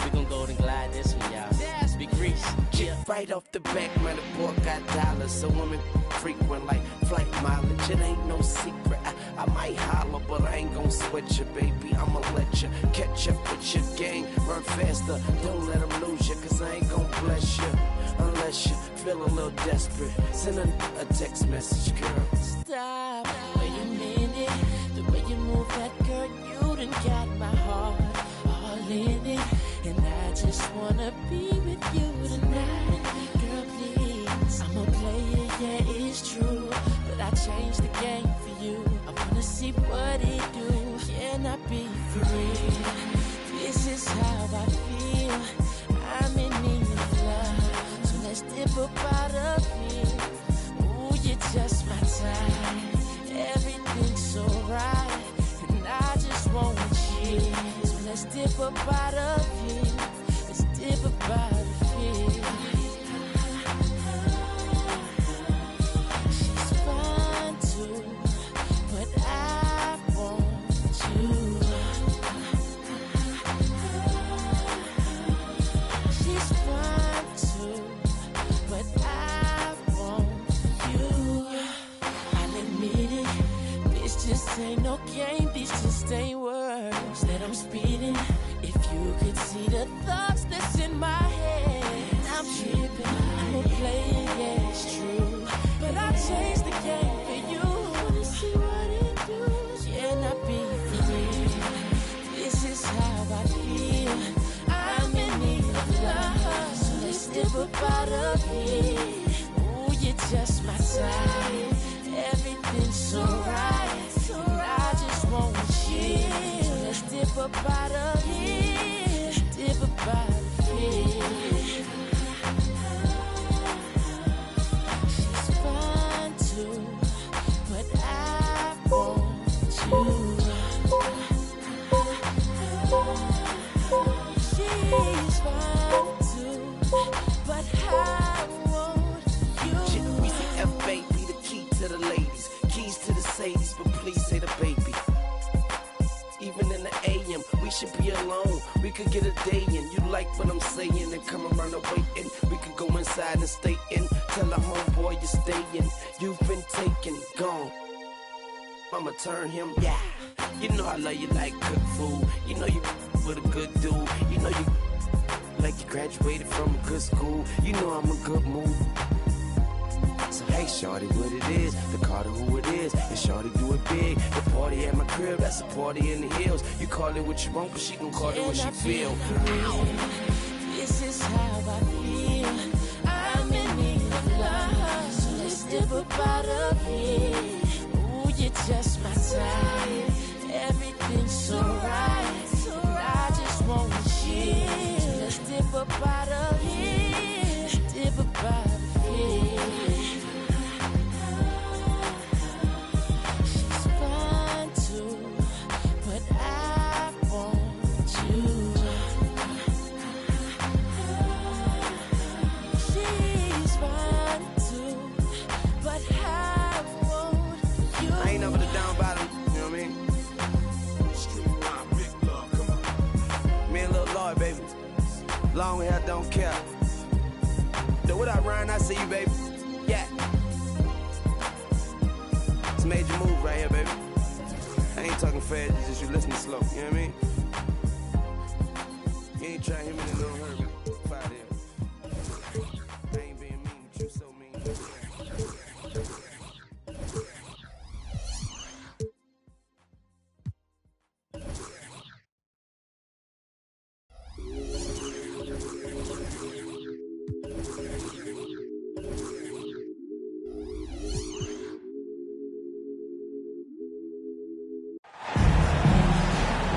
We gon' go and glide this one, y'all. Big Reese. Yeah. Right off the back, man, the boy got dollars. So women frequent like flight mileage. It ain't no secret. I might holler, but I ain't gon' sweat you, baby. I'ma let you catch up with your gang. Run faster, don't let them lose you, cause I ain't gon' bless you unless you feel a little desperate. Send a text message, girl. Stop, wait a minute. The way you move that girl, you done got my heart all in it. And I just wanna be with you tonight. Girl, please, I'm a player, yeah, it's true. But I changed the game for you. I wanna see what it do. Can I be free? This is how I feel. I'm in need of love. So let's dip up out of here. Ooh, you're just my type. Everything's so right. And I just want you. So let's dip up out of here. Let's dip up out of here. She's fine too, but I want you. She's fine too, but I want you. I'll admit it, bitch just ain't no no game, these just ain't words that I'm speeding. If you could see the thoughts that's in my head, I'm tripping, I'm playing, yeah, it's true. But I changed the game for you. Wanna see what it do? Can I be free? This is how I feel. I'm in need of love, so let's step up out of here. Ooh, you're just my type. Everything's so right, and I just want you. So let's dip up out of here, dip up out of here. She's fine too, but I want you. She's fine too, but I want you. We say F baby, the key to the ladies, keys to the Sadies, but please say the baby. Even in the AM, we should be alone. We could get a day in. You like what I'm saying and come around the waiting. We could go inside and stay in. Tell the homeboy you're staying. You've been taken, gone. I'ma turn him, yeah. You know I love you like good food. You know you with a good dude. You know you like you graduated from a good school. You know I'm a good mood. So hey, shorty, what it is, the Carter who it is, and shorty do it big. The party at my crib, that's a party in the hills. You call it what you want, but she gon' call it what she feel. This is how I feel. I'm in need of love, so let's step up out of here. Ooh, you're just my type. Everything's so right, and I just want you. So let's dip up out of here, dip up out of here. She's fine too, but I want you. She's fine too, but I want you. I ain't never the down bottom, you know what I mean? Me and Lil Lloyd, baby. Long hair, don't care. So what up, Ryan? I see you, baby. Yeah. It's a major move right here, baby. I ain't talking fast, it's just you listening slow, you know what I mean? You ain't trying to hit me in a little hurry. Fight it. I ain't being mean, but you so mean.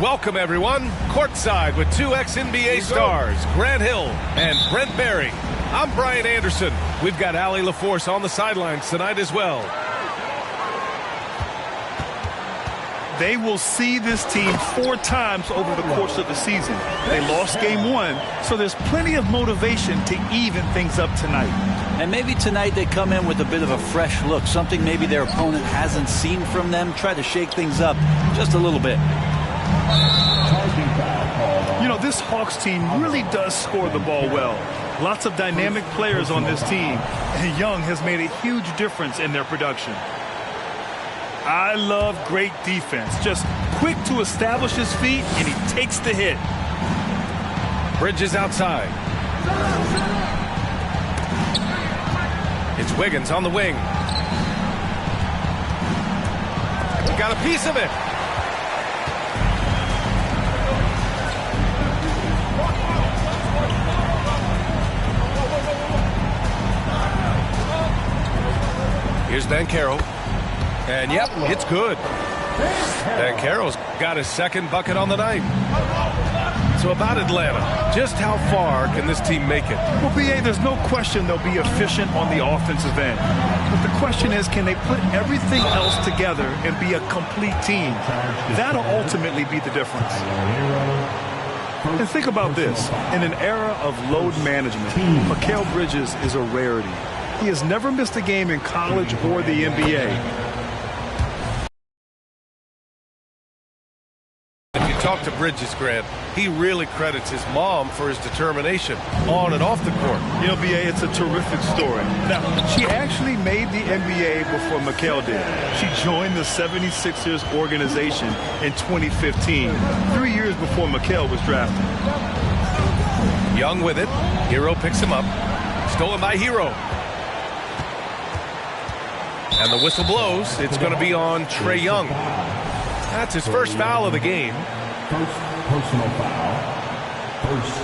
Welcome, everyone. Courtside with two ex-NBA stars, Grant Hill and Brent Barry. I'm Brian Anderson. We've got Allie LaForce on the sidelines tonight as well. They will see this team 4 times over the course of the season. They lost game 1, so there's plenty of motivation to even things up tonight. And maybe tonight they come in with a bit of a fresh look, something maybe their opponent hasn't seen from them, try to shake things up just a little bit. You know, this Hawks team really does score the ball well. Lots of dynamic players on this team, and Young has made a huge difference in their production. I love great defense. Just quick to establish his feet, and he takes the hit. Bridges outside. It's Wiggins on the wing. Got a piece of it. Here's Banchero. And yep, it's good. Banchero's got his second bucket on the night. So about Atlanta, just how far can this team make it? Well, B.A., there's no question they'll be efficient on the offensive end. But the question is, can they put everything else together and be a complete team? That'll ultimately be the difference. And think about this. In an era of load management, Mikal Bridges is a rarity. He has never missed a game in college or the NBA. talked to Bridges, Grant, he really credits his mom for his determination on and off the court. You know, B.A., it's a terrific story. Now, she actually made the NBA before Mikal did. She joined the 76ers organization in 2015, 3 years before Mikal was drafted. Young with it. Hero picks him up. Stolen by Hero. And the whistle blows. It's going to be on Trae Young. That's his first foul of the game. First personal foul. First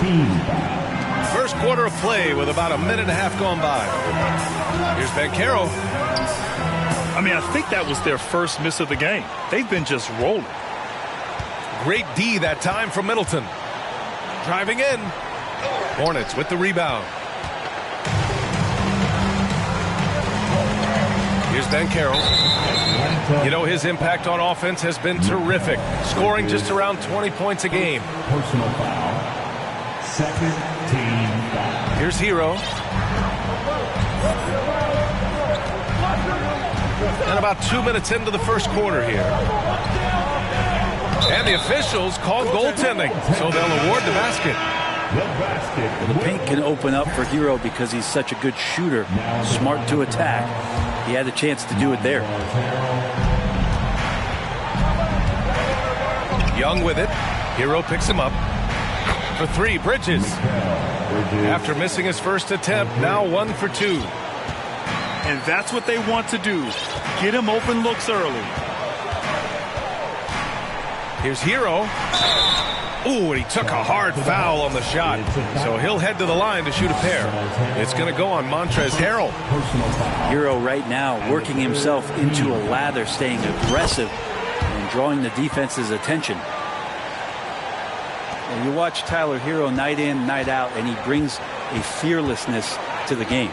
team foul. First quarter of play with about a minute and a half gone by. Here's Banchero. I mean, I think that was their first miss of the game. They've been just rolling. Great D that time from Middleton. Driving in. Hornets with the rebound. Here's Banchero. You know, his impact on offense has been terrific, scoring just around 20 points a game. Personal foul. Second team foul. Here's Hero. And about 2 minutes into the first quarter here. And the officials called goaltending, so they'll award the basket. The paint can open up for Hero because he's such a good shooter, smart to attack. He had a chance to do it there. Young with it. Hero picks him up. For three, Bridges. After missing his first attempt, now 1 for 2. And that's what they want to do. Get him open looks early. Here's Hero. Ooh, and he took a hard foul on the shot. So he'll head to the line to shoot a pair. It's going to go on Montrezl Harrell. Hero right now working himself into a lather, staying aggressive and drawing the defense's attention. And you watch Tyler Hero night in, night out, and he brings a fearlessness to the game.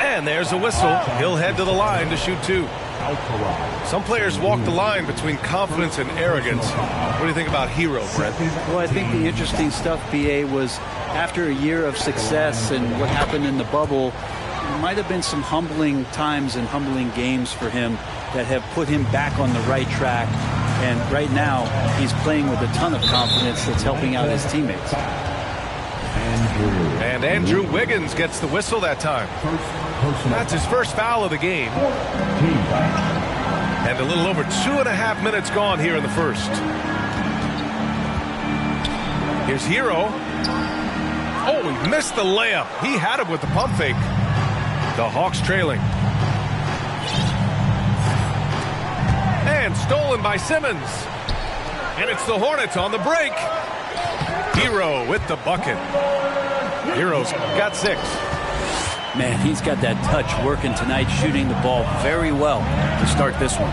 And there's a whistle. He'll head to the line to shoot 2. Some players walk the line between confidence and arrogance. What do you think about Hero, Brett? Well, I think the interesting stuff, B.A., was after a year of success and what happened in the bubble, there might have been some humbling times and humbling games for him that have put him back on the right track. And right now, he's playing with a ton of confidence that's helping out his teammates. And Andrew Wiggins gets the whistle that time. That's his first foul of the game. And a little over 2.5 minutes gone here in the first. Here's Hero. Oh, he missed the layup. He had him with the pump fake. The Hawks trailing. And stolen by Simmons. And it's the Hornets on the break. Hero with the bucket. Hero's got 6. Man, he's got that touch working tonight, shooting the ball very well to start this one.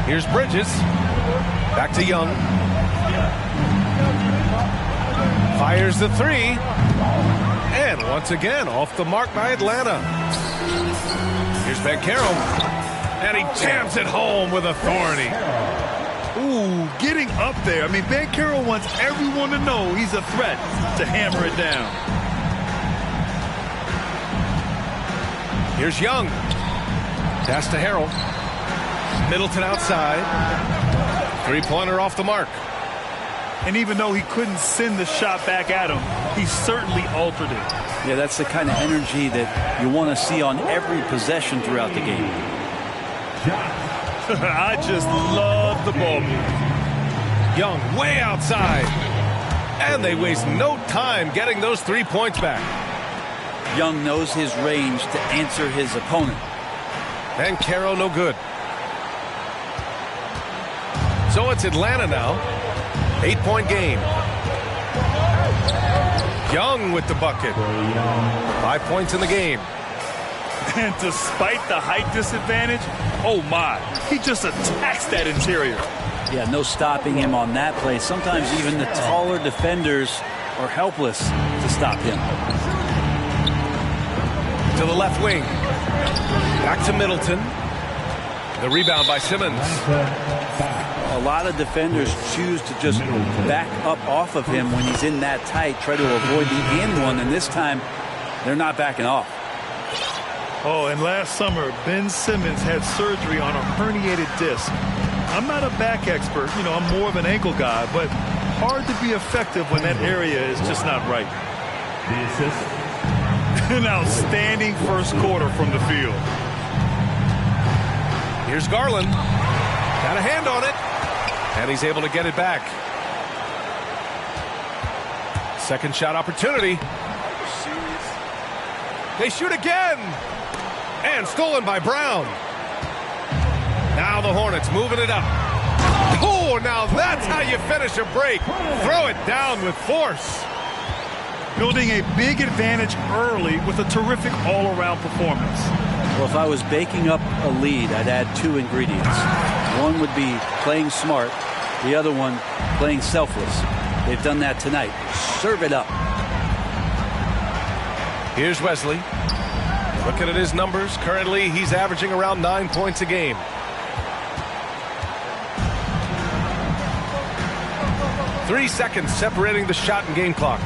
Here's Bridges. Back to Young. Fires the 3. And once again, off the mark by Atlanta. Here's Banchero. And he jams it home with authority. Ooh, getting up there. I mean, Banchero wants everyone to know he's a threat to hammer it down. Here's Young. Pass to Harrell. Middleton outside. Three-pointer off the mark. And even though he couldn't send the shot back at him, he certainly altered it. Yeah, that's the kind of energy that you want to see on every possession throughout the game. I just love the ball move. Young way outside. And they waste no time getting those 3 points back. Young knows his range to answer his opponent. Banchero no good. So it's Atlanta now. 8-point game. Young with the bucket. 5 points in the game. And despite the height disadvantage, oh my, he just attacks that interior. Yeah, no stopping him on that play. Sometimes even the taller defenders are helpless to stop him. To the left wing. Back to Middleton. The rebound by Simmons. A lot of defenders choose to just back up off of him when he's in that tight, try to avoid the and one, and this time they're not backing off. Oh, and last summer, Ben Simmons had surgery on a herniated disc. I'm not a back expert. You know, I'm more of an ankle guy, but hard to be effective when that area is just not right. An outstanding first quarter from the field. Here's Garland. Got a hand on it. And he's able to get it back. Second shot opportunity. They shoot again. And stolen by Brown. Now the Hornets moving it up. Oh, now that's how you finish a break. Throw it down with force. Building a big advantage early with a terrific all-around performance. Well, if I was baking up a lead, I'd add 2 ingredients. One would be playing smart. The other one, playing selfless. They've done that tonight. Serve it up. Here's Wesley. Looking at his numbers, currently he's averaging around 9 points a game. Three seconds separating the shot and game clocks.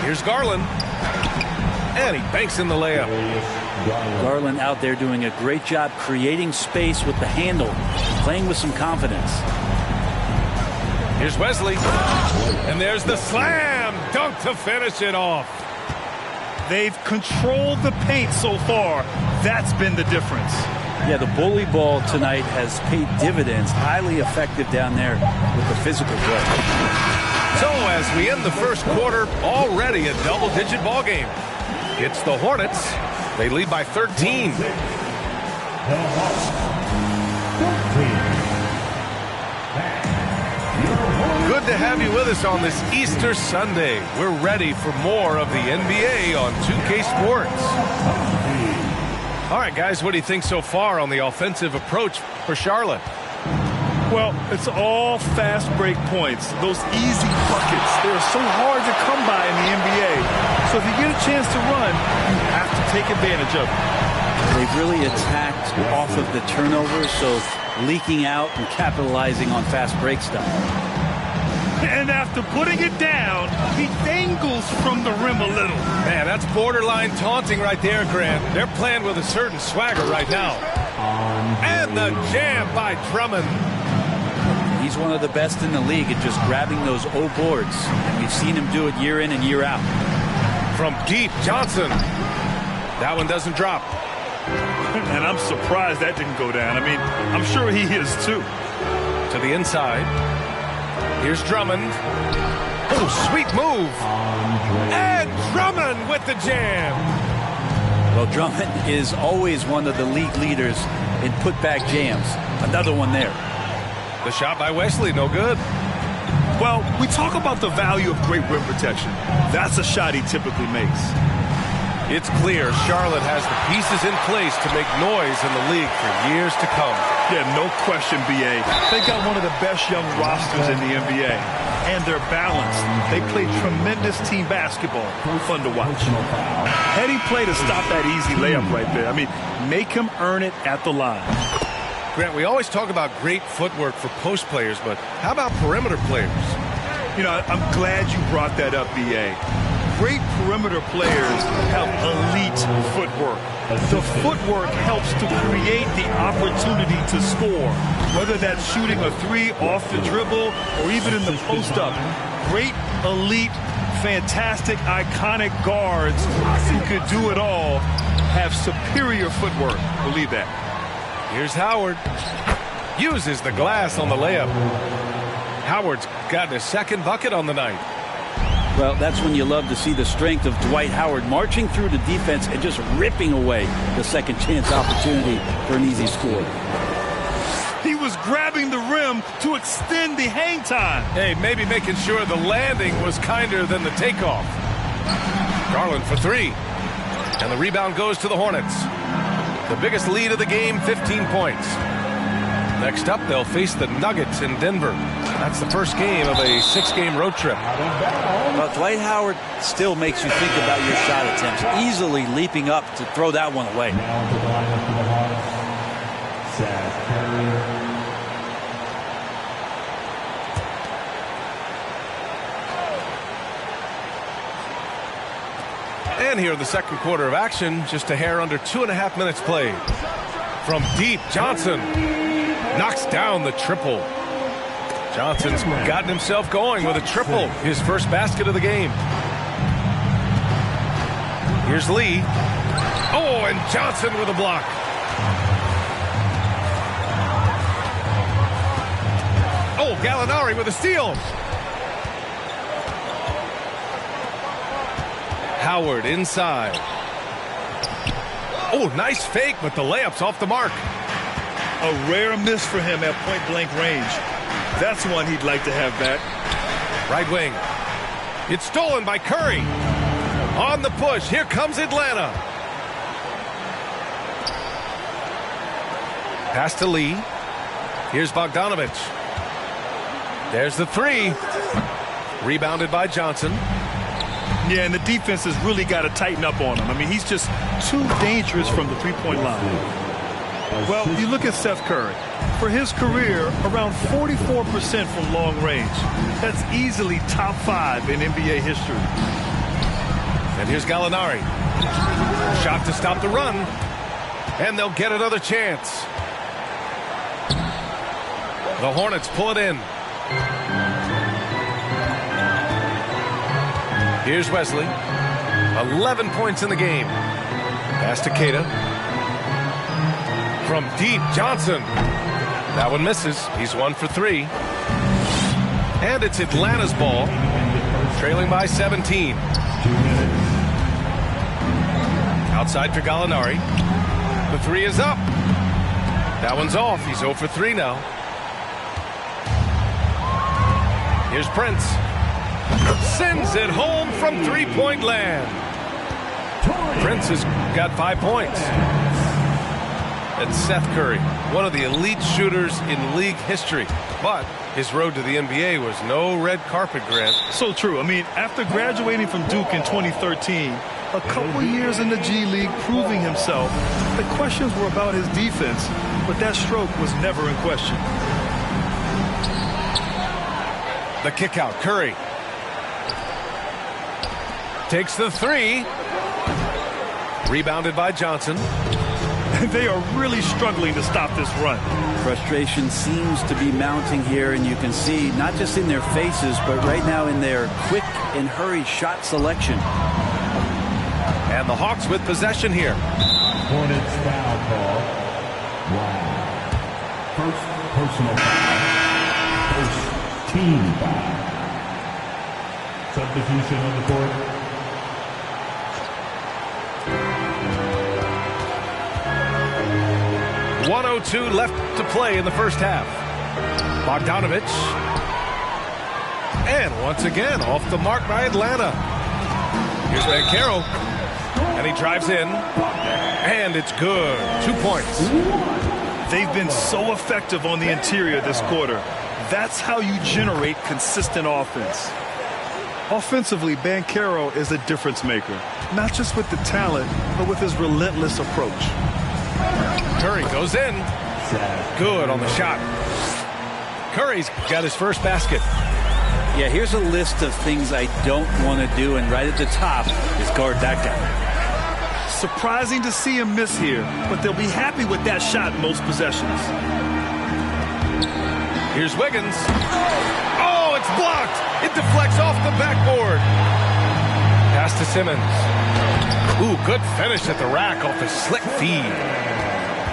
Here's Garland. And he banks in the layup. Garland out there doing a great job creating space with the handle, playing with some confidence. Here's Wesley. And there's the slam dunk to finish it off. They've controlled the paint so far. That's been the difference. Yeah, the bully ball tonight has paid dividends. Highly effective down there with the physical play. So as we end the first quarter, already a double-digit ball game. It's the Hornets. They lead by 13. Good to have you with us on this Easter Sunday. We're ready for more of the NBA on 2K Sports. All right, guys, what do you think so far on the offensive approach for Charlotte? Well, it's all fast break points. Those easy buckets, they're so hard to come by in the NBA. So if you get a chance to run, you have to take advantage of it. They've really attacked off of the turnovers, so leaking out and capitalizing on fast break stuff. And after putting it down, he dangles from the rim a little. Man, that's borderline taunting right there, Grant. They're playing with a certain swagger right now. And the jam by Drummond. He's one of the best in the league at just grabbing those O boards. And we've seen him do it year in and year out. From deep, Johnson. That one doesn't drop. And I'm surprised that didn't go down. I mean, I'm sure he is too. To the inside. Here's Drummond. Oh, sweet move. And Drummond with the jam. Well, Drummond is always one of the league leaders in putback jams. Another one there. The shot by Wesley, no good. Well, we talk about the value of great rim protection. That's a shot he typically makes. It's clear Charlotte has the pieces in place to make noise in the league for years to come. Yeah, no question, B.A. They've got one of the best young rosters in the NBA. And they're balanced. They play tremendous team basketball. Fun to watch. Heady play to stop that easy layup right there. I mean, make him earn it at the line. Grant, we always talk about great footwork for post players, but how about perimeter players? You know, I'm glad you brought that up, B.A. Great perimeter players have elite footwork. The footwork helps to create the opportunity to score, whether that's shooting a three off the dribble or even in the post-up. Great, elite, fantastic, iconic guards who could do it all have superior footwork. Believe that. Here's Howard. Uses the glass on the layup. Howard's gotten his second bucket on the night. Well, that's when you love to see the strength of Dwight Howard marching through the defense and just ripping away the second chance opportunity for an easy score. He was grabbing the rim to extend the hang time. Hey, maybe making sure the landing was kinder than the takeoff. Garland for three. And the rebound goes to the Hornets. The biggest lead of the game, 15 points. Next up, they'll face the Nuggets in Denver. That's the first game of a 6-game road trip. Well, Dwight Howard still makes you think about your shot attempts, easily leaping up to throw that one away. And here in the second quarter of action, just a hair under 2.5 minutes played. From deep, Johnson knocks down the triple. Johnson's gotten himself going with a triple, his first basket of the game. Here's Lee. Oh, and Johnson with a block. Oh, Gallinari with a steal. Howard inside. Oh, nice fake, but the layup's off the mark. A rare miss for him at point-blank range. That's one he'd like to have back. Right wing. It's stolen by Curry. On the push. Here comes Atlanta. Pass to Lee. Here's Bogdanovich. There's the three. Rebounded by Johnson. Yeah, and the defense has really got to tighten up on him. I mean, he's just too dangerous from the three-point line. Well, you look at Seth Curry. For his career, around 44% from long range. That's easily top 5 in NBA history. And here's Gallinari. Shot to stop the run. And they'll get another chance. The Hornets pull it in. Here's Wesley. 11 points in the game. Pass to Keita. From deep, Johnson. That one misses. He's 1 for 3. And it's Atlanta's ball. Trailing by 17. Outside for Gallinari. The 3 is up. That one's off. He's 0 for 3 now. Here's Prince. Sends it home from three-point land. Prince has got 5 points. That's Seth Curry, one of the elite shooters in league history. But his road to the NBA was no red carpet, Grant. So true. I mean, after graduating from Duke in 2013, a couple years in the G League proving himself, the questions were about his defense, but that stroke was never in question. The kick out, Curry. Takes the 3. Rebounded by Johnson. They are really struggling to stop this run. Frustration seems to be mounting here, and you can see not just in their faces, but right now in their quick and hurried shot selection. And the Hawks with possession here. Hornets foul call. Wow. First personal foul. First team foul. Substitution on the court. .102 left to play in the first half. Bogdanovich. And once again, off the mark by Atlanta. Here's Banchero. And he drives in. And it's good. 2 points. They've been so effective on the interior this quarter. That's how you generate consistent offense. Offensively, Banchero is a difference maker. Not just with the talent, but with his relentless approach. Curry goes in. Good on the shot. Curry's got his first basket. Yeah, here's a list of things I don't want to do, and right at the top is guard that guy. Surprising to see him miss here, but they'll be happy with that shot most possessions. Here's Wiggins. Oh, it's blocked. It deflects off the backboard. Pass to Simmons. Ooh, good finish at the rack off a slick feed.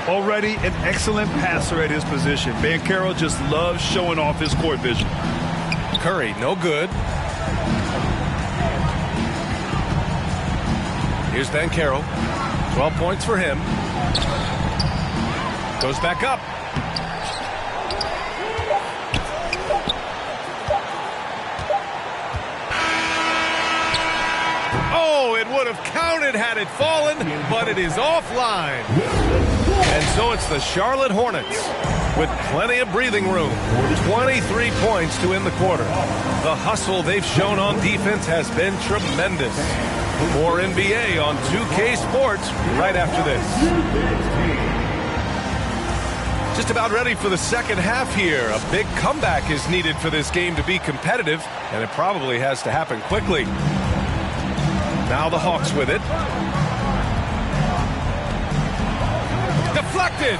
Already an excellent passer at his position. Banchero just loves showing off his court vision. Curry, no good. Here's Banchero. 12 points for him. Goes back up. Oh, it would have counted had it fallen, but it is offline. And so it's the Charlotte Hornets with plenty of breathing room. 23 points to end the quarter. The hustle they've shown on defense has been tremendous. More NBA on 2K Sports right after this. Just about ready for the second half here. A big comeback is needed for this game to be competitive, and it probably has to happen quickly. Now the Hawks with it. Deflected.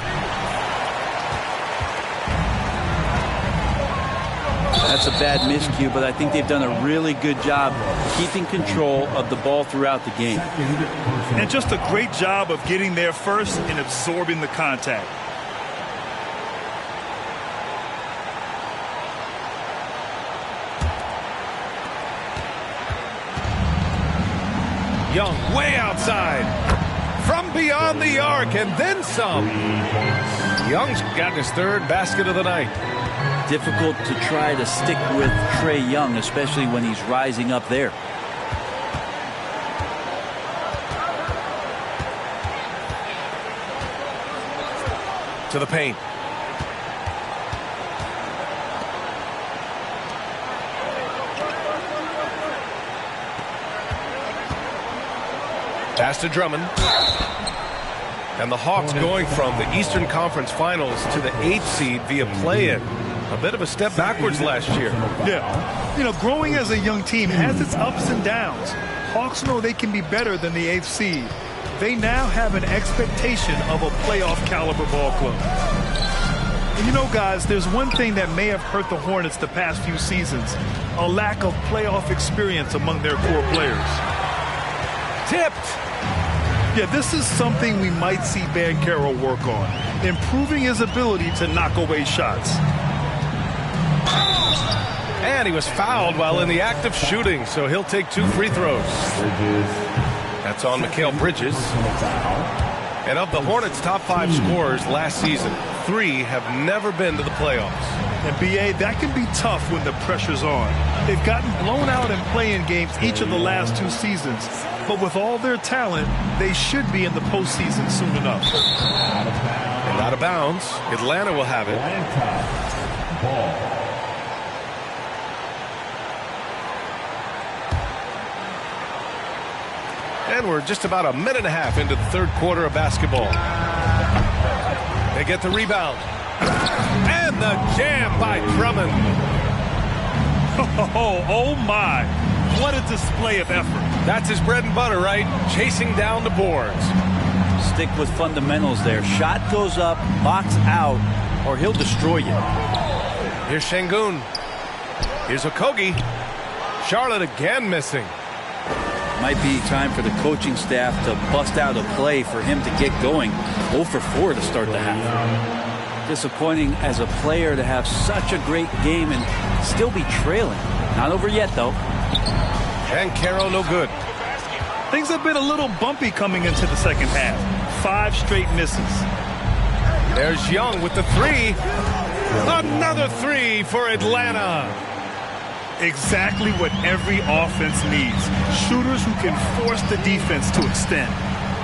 That's a bad miscue, but I think they've done a really good job keeping control of the ball throughout the game. And just a great job of getting there first and absorbing the contact. Young way outside. From beyond the arc and then some. Young's got his third basket of the night. Difficult to try to stick with Trae Young, especially when he's rising up there. To the paint. Pass to Drummond. And the Hawks going from the Eastern Conference Finals to the 8th seed via play-in. A bit of a step backwards last year. Yeah. You know, growing as a young team has its ups and downs. Hawks know they can be better than the 8th seed. They now have an expectation of a playoff caliber ball club. And you know, guys, there's one thing that may have hurt the Hornets the past few seasons. A lack of playoff experience among their core players. Tipped. Yeah, this is something we might see Banchero work on. Improving his ability to knock away shots. And he was fouled while in the act of shooting, so he'll take 2 free throws. That's on Mikal Bridges. And of the Hornets' top 5 scorers last season, 3 have never been to the playoffs. And B.A., that can be tough when the pressure's on. They've gotten blown out in play-in games each of the last 2 seasons. But with all their talent, they should be in the postseason soon enough. And out of bounds, Atlanta will have it. And we're just about a minute and a half into the third quarter of basketball. They get the rebound. And the jam by Drummond. Oh my. What a display of effort. That's his bread and butter, right? Chasing down the boards. Stick with fundamentals there. Shot goes up, box out, or he'll destroy you. Here's Şengün. Here's Okogie. Charlotte again missing. Might be time for the coaching staff to bust out a play for him to get going. 0 for 4 to start the half. Disappointing as a player to have such a great game and still be trailing. Not over yet, though. Banchero no good. Things have been a little bumpy coming into the second half. 5 straight misses. There's Young with the 3. Another 3 for Atlanta. Exactly what every offense needs. Shooters who can force the defense to extend.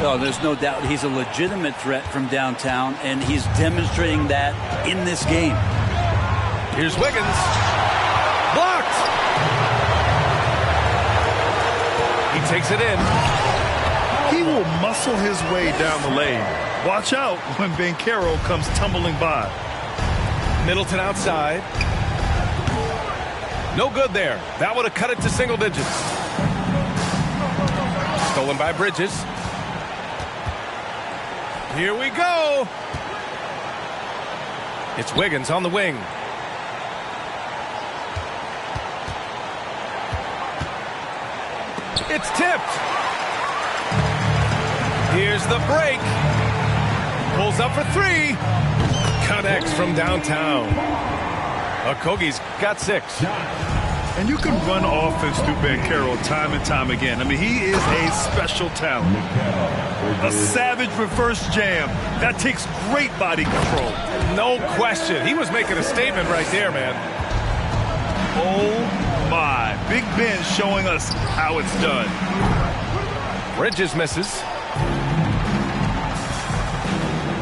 Oh, there's no doubt he's a legitimate threat from downtown, and he's demonstrating that in this game. Here's Wiggins. Blocked. He takes it in. He will muscle his way down the lane. Watch out when Banchero comes tumbling by. Middleton outside. No good there. That would have cut it to single digits. Stolen by Bridges. Here we go. It's Wiggins on the wing. It's tipped. Here's the break. Pulls up for 3. Connects from downtown. Okogie's got 6. And you can run offense through Banchero time and time again. I mean, he is a special talent. A savage reverse jam. That takes great body control. No question. He was making a statement right there, man. Oh, my. Big Ben showing us how it's done. Bridges misses.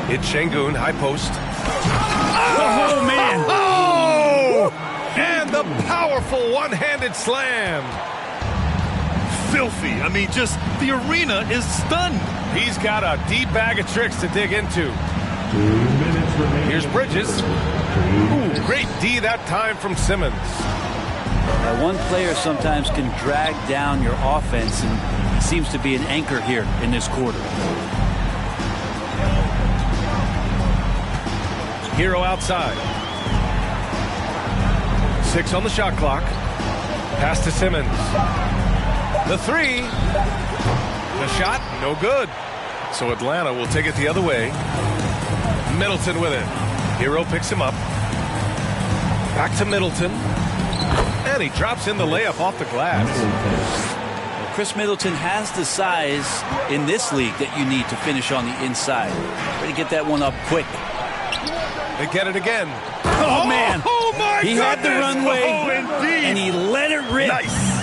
It's Şengün, high post. Oh, man. Oh! And the powerful one-handed slam. Filthy. I mean, just the arena is stunned. He's got a deep bag of tricks to dig into. Here's Bridges. Ooh, great D that time from Simmons. One player sometimes can drag down your offense, and he seems to be an anchor here in this quarter. Hero outside. 6 on the shot clock. Pass to Simmons. The three. The shot, no good. So Atlanta will take it the other way. Middleton with it. Hero picks him up. Back to Middleton. And he drops in the layup off the glass. Well, Chris Middleton has the size in this league that you need to finish on the inside. Better get that one up quick. They get it again. Oh, man. Oh, my He goodness. had the runway, and he let it rip. Nice.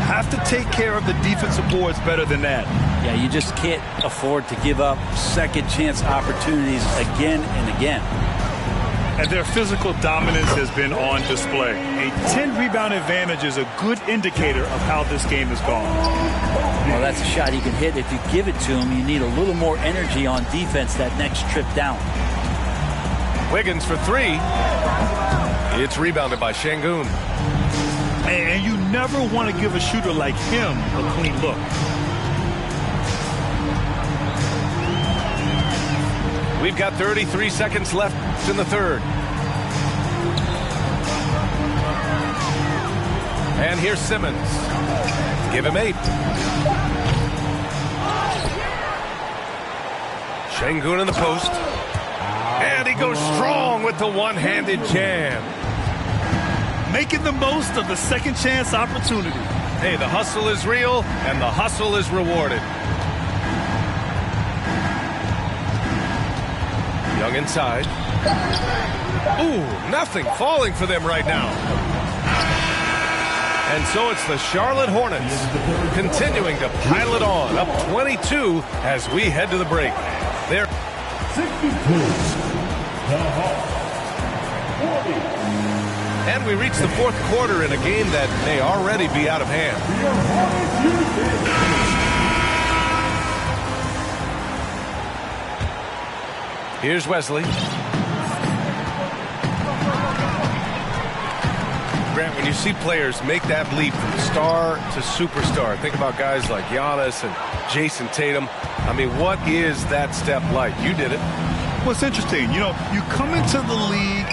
Have to take care of the defensive boards better than that. Yeah, you just can't afford to give up second chance opportunities again and again. And their physical dominance has been on display. A 10-rebound advantage is a good indicator of how this game has gone. Well, that's a shot he can hit. If you give it to him, you need a little more energy on defense that next trip down. Wiggins for three. It's rebounded by Şengün. And you never want to give a shooter like him a clean look. We've got 33 seconds left in the third. And here's Simmons. Give him 8. Şengün in the post. And he goes strong with the one-handed jam. Making the most of the second chance opportunity. Hey, the hustle is real, and the hustle is rewarded. Young inside. Ooh, nothing falling for them right now. And so it's the Charlotte Hornets continuing to pile it on, up 22 as we head to the break. They're 62. The Hawks. 40. And we reach the fourth quarter in a game that may already be out of hand. Here's Wesley. Grant, when you see players make that leap from star to superstar, think about guys like Giannis and Jason Tatum. I mean, what is that step like? You did it. Well, it's interesting. You know, you come into the league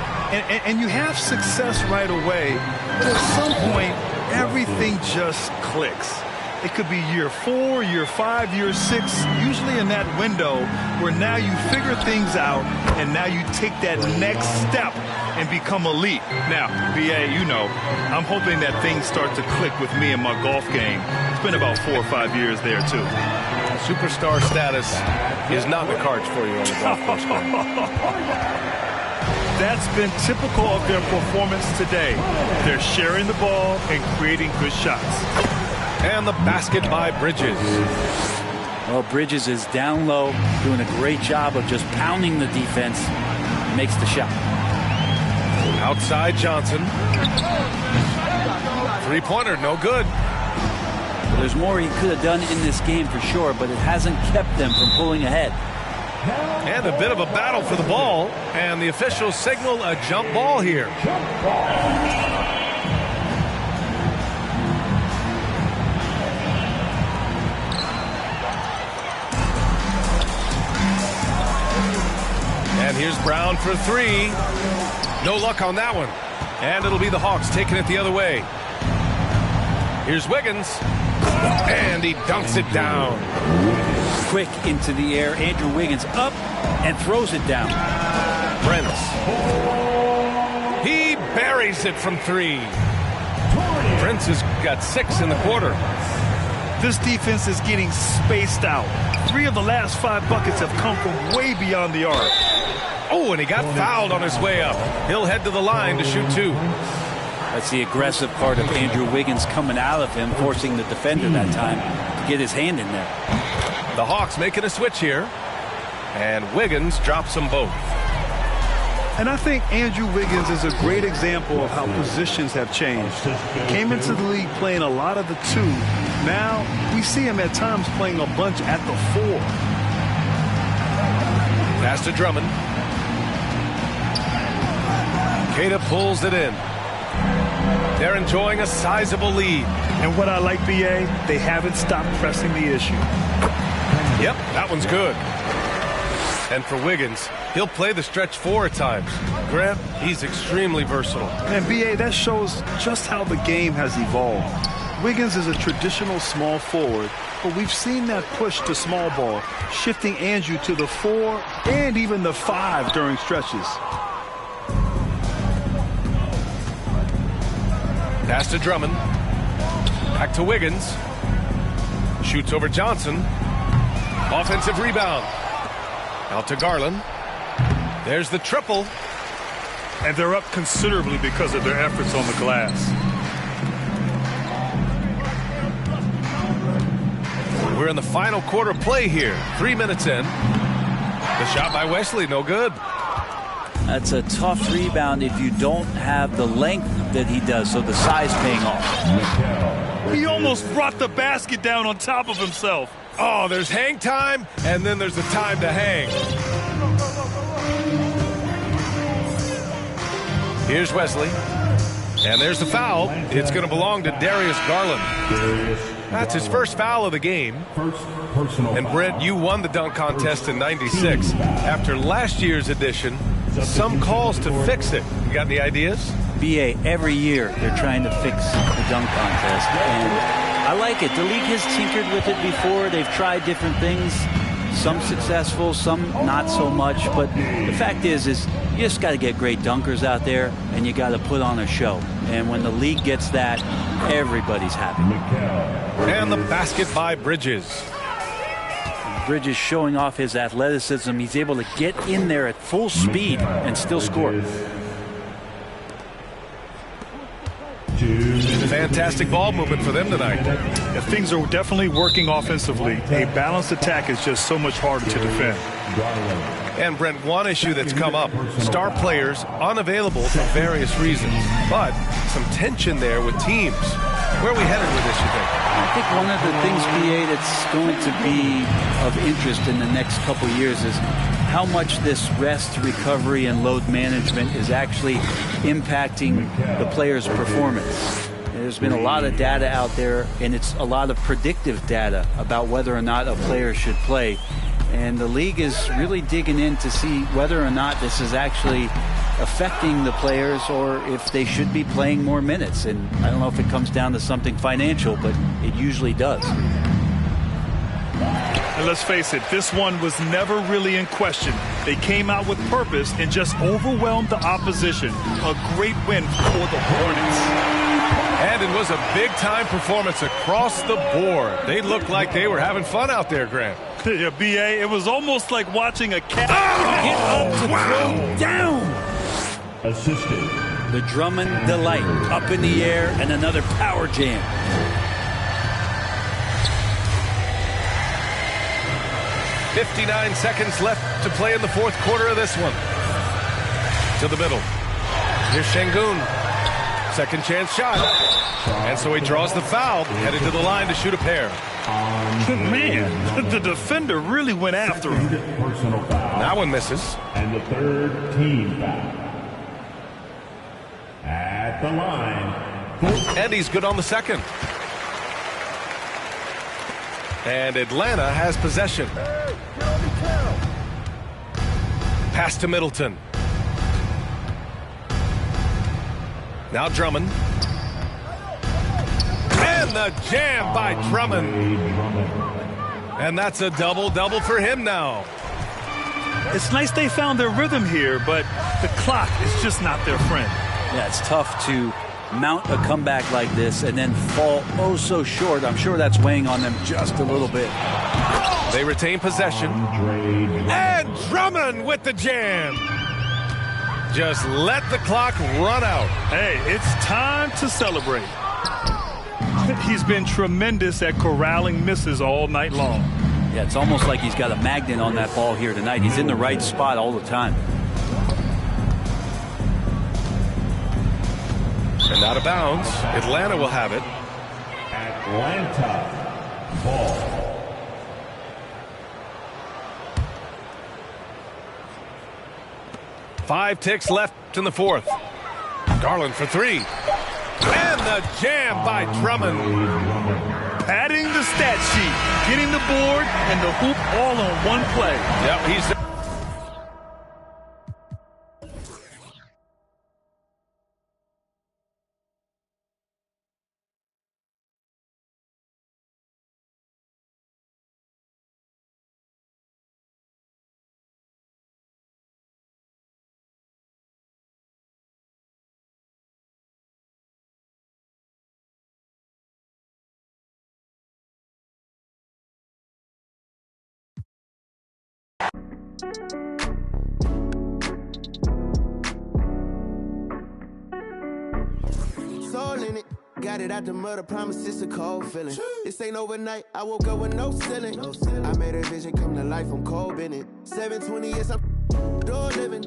and you have success right away, but at some point, everything just clicks. It could be year 4, year 5, year 6, usually in that window where now you figure things out and now you take that next step and become elite. Now, BA, you know, I'm hoping that things start to click with me in my golf game. It's been about 4 or 5 years there, too. Superstar status is not in the cards for you on the golf course. That's been typical of their performance today. They're sharing the ball and creating good shots. And the basket by Bridges. Well, Bridges is down low, doing a great job of just pounding the defense. Makes the shot. Outside Johnson. Three-pointer, no good. Well, there's more he could have done in this game for sure, but it hasn't kept them from pulling ahead. And a bit of a battle for the ball, and the officials signal a jump ball here. And here's Brown for three. No luck on that one. And it'll be the Hawks taking it the other way. Here's Wiggins. And he dunks it down. Quick into the air. Andrew Wiggins up and throws it down. Prince. He buries it from three. Prince has got 6 in the quarter. This defense is getting spaced out. 3 of the last 5 buckets have come from way beyond the arc. Oh, and he got fouled on his way up. He'll head to the line to shoot 2. That's the aggressive part of Andrew Wiggins coming out of him, forcing the defender that time to get his hand in there. The Hawks making a switch here. And Wiggins drops them both. And I think Andrew Wiggins is a great example of how positions have changed. He came into the league playing a lot of the 2. Now we see him at times playing a bunch at the 4. Pass to Drummond. Queta pulls it in. They're enjoying a sizable lead. And what I like, BA, they haven't stopped pressing the issue. Yep, that one's good. And for Wiggins, he'll play the stretch 4 at times. Grant, he's extremely versatile. And BA, that shows just how the game has evolved. Wiggins is a traditional small forward, but we've seen that push to small ball, shifting Andrew to the 4 and even the 5 during stretches. Pass to Drummond. Back to Wiggins. Shoots over Johnson. Offensive rebound. Out to Garland. There's the triple. And they're up considerably because of their efforts on the glass. We're in the final quarter play here. 3 minutes in. The shot by Wesley, no good. That's a tough rebound if you don't have the length that he does, so the size paying off. He almost brought the basket down on top of himself. Oh, there's hang time, and then there's the time to hang. Here's Wesley. And there's the foul. It's going to belong to Darius Garland. That's his first foul of the game. And Brent, you won the dunk contest in '96. After last year's edition, some calls to fix it. You got any ideas? BA, every year they're trying to fix the dunk contest. And I like it. The league has tinkered with it before. They've tried different things. Some successful, some not so much. But the fact is you just got to get great dunkers out there, and you got to put on a show. And when the league gets that, everybody's happy. And the basket by Bridges. Bridges showing off his athleticism. He's able to get in there at full speed and still score. Fantastic ball movement for them tonight. Yeah, things are definitely working offensively. A balanced attack is just so much harder to defend. And Brent, one issue that's come up, star players unavailable for various reasons, but some tension there with teams. Where are we headed with this, you think? I think one of the things, BA, that's going to be of interest in the next couple years is how much this rest, recovery, and load management is actually impacting the player's performance. There's been a lot of data out there, and it's a lot of predictive data about whether or not a player should play. And the league is really digging in to see whether or not this is actually affecting the players or if they should be playing more minutes. And I don't know if it comes down to something financial, but it usually does. And let's face it, this one was never really in question. They came out with purpose and just overwhelmed the opposition. A great win for the Hornets. And it was a big-time performance across the board. They looked like they were having fun out there, Grant. Yeah, BA, it was almost like watching a cat get up to throw down. Assisted. The Drummond delight up in the air and another power jam. .59 seconds left to play in the fourth quarter of this one. To the middle. Here's Şengün. Second chance shot. And so he draws the foul, headed to the line to shoot a pair. Man, the defender really went after him. That one misses. And the third team foul. At the line. And he's good on the second. And Atlanta has possession. Pass to Middleton. Now Drummond. And the jam by Drummond. And that's a double-double for him now. It's nice they found their rhythm here, but the clock is just not their friend. Yeah, it's tough to mount a comeback like this and then fall oh so short. I'm sure that's weighing on them just a little bit. They retain possession. And Drummond with the jam. Just let the clock run out. Hey, it's time to celebrate. He's been tremendous at corralling misses all night long. Yeah, it's almost like he's got a magnet on that ball here tonight. He's in the right spot all the time. And out of bounds, Atlanta will have it. Atlanta ball. Five ticks left in the fourth. Garland for three. And the jam by Drummond. Padding the stat sheet, getting the board and the hoop all on one play. Yep, he's soul in it. Got it out the mud, I promise it's a cold feeling. This ain't overnight, I woke up with no ceiling. I made a vision come to life, I'm cold in it. 720 years, I'm door living.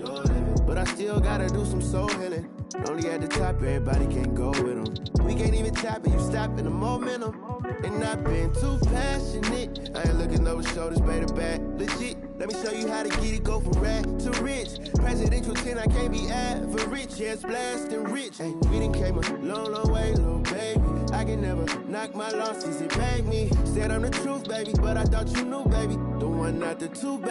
But I still gotta do some soul healing. Only at the top, everybody can't go with them. We can't even tap it, you stop in the momentum. And I've been too passionate. I ain't looking over shoulders, baby, back. Legit, let me show you how to get it, go from rag to rich. Presidential 10, I can't be average. Yeah, it's blasting rich. Hey, we done came a long, long way, little baby. I can never knock my losses, it made me. Said I'm the truth, baby, but I thought you knew, baby. The one, not the two, baby.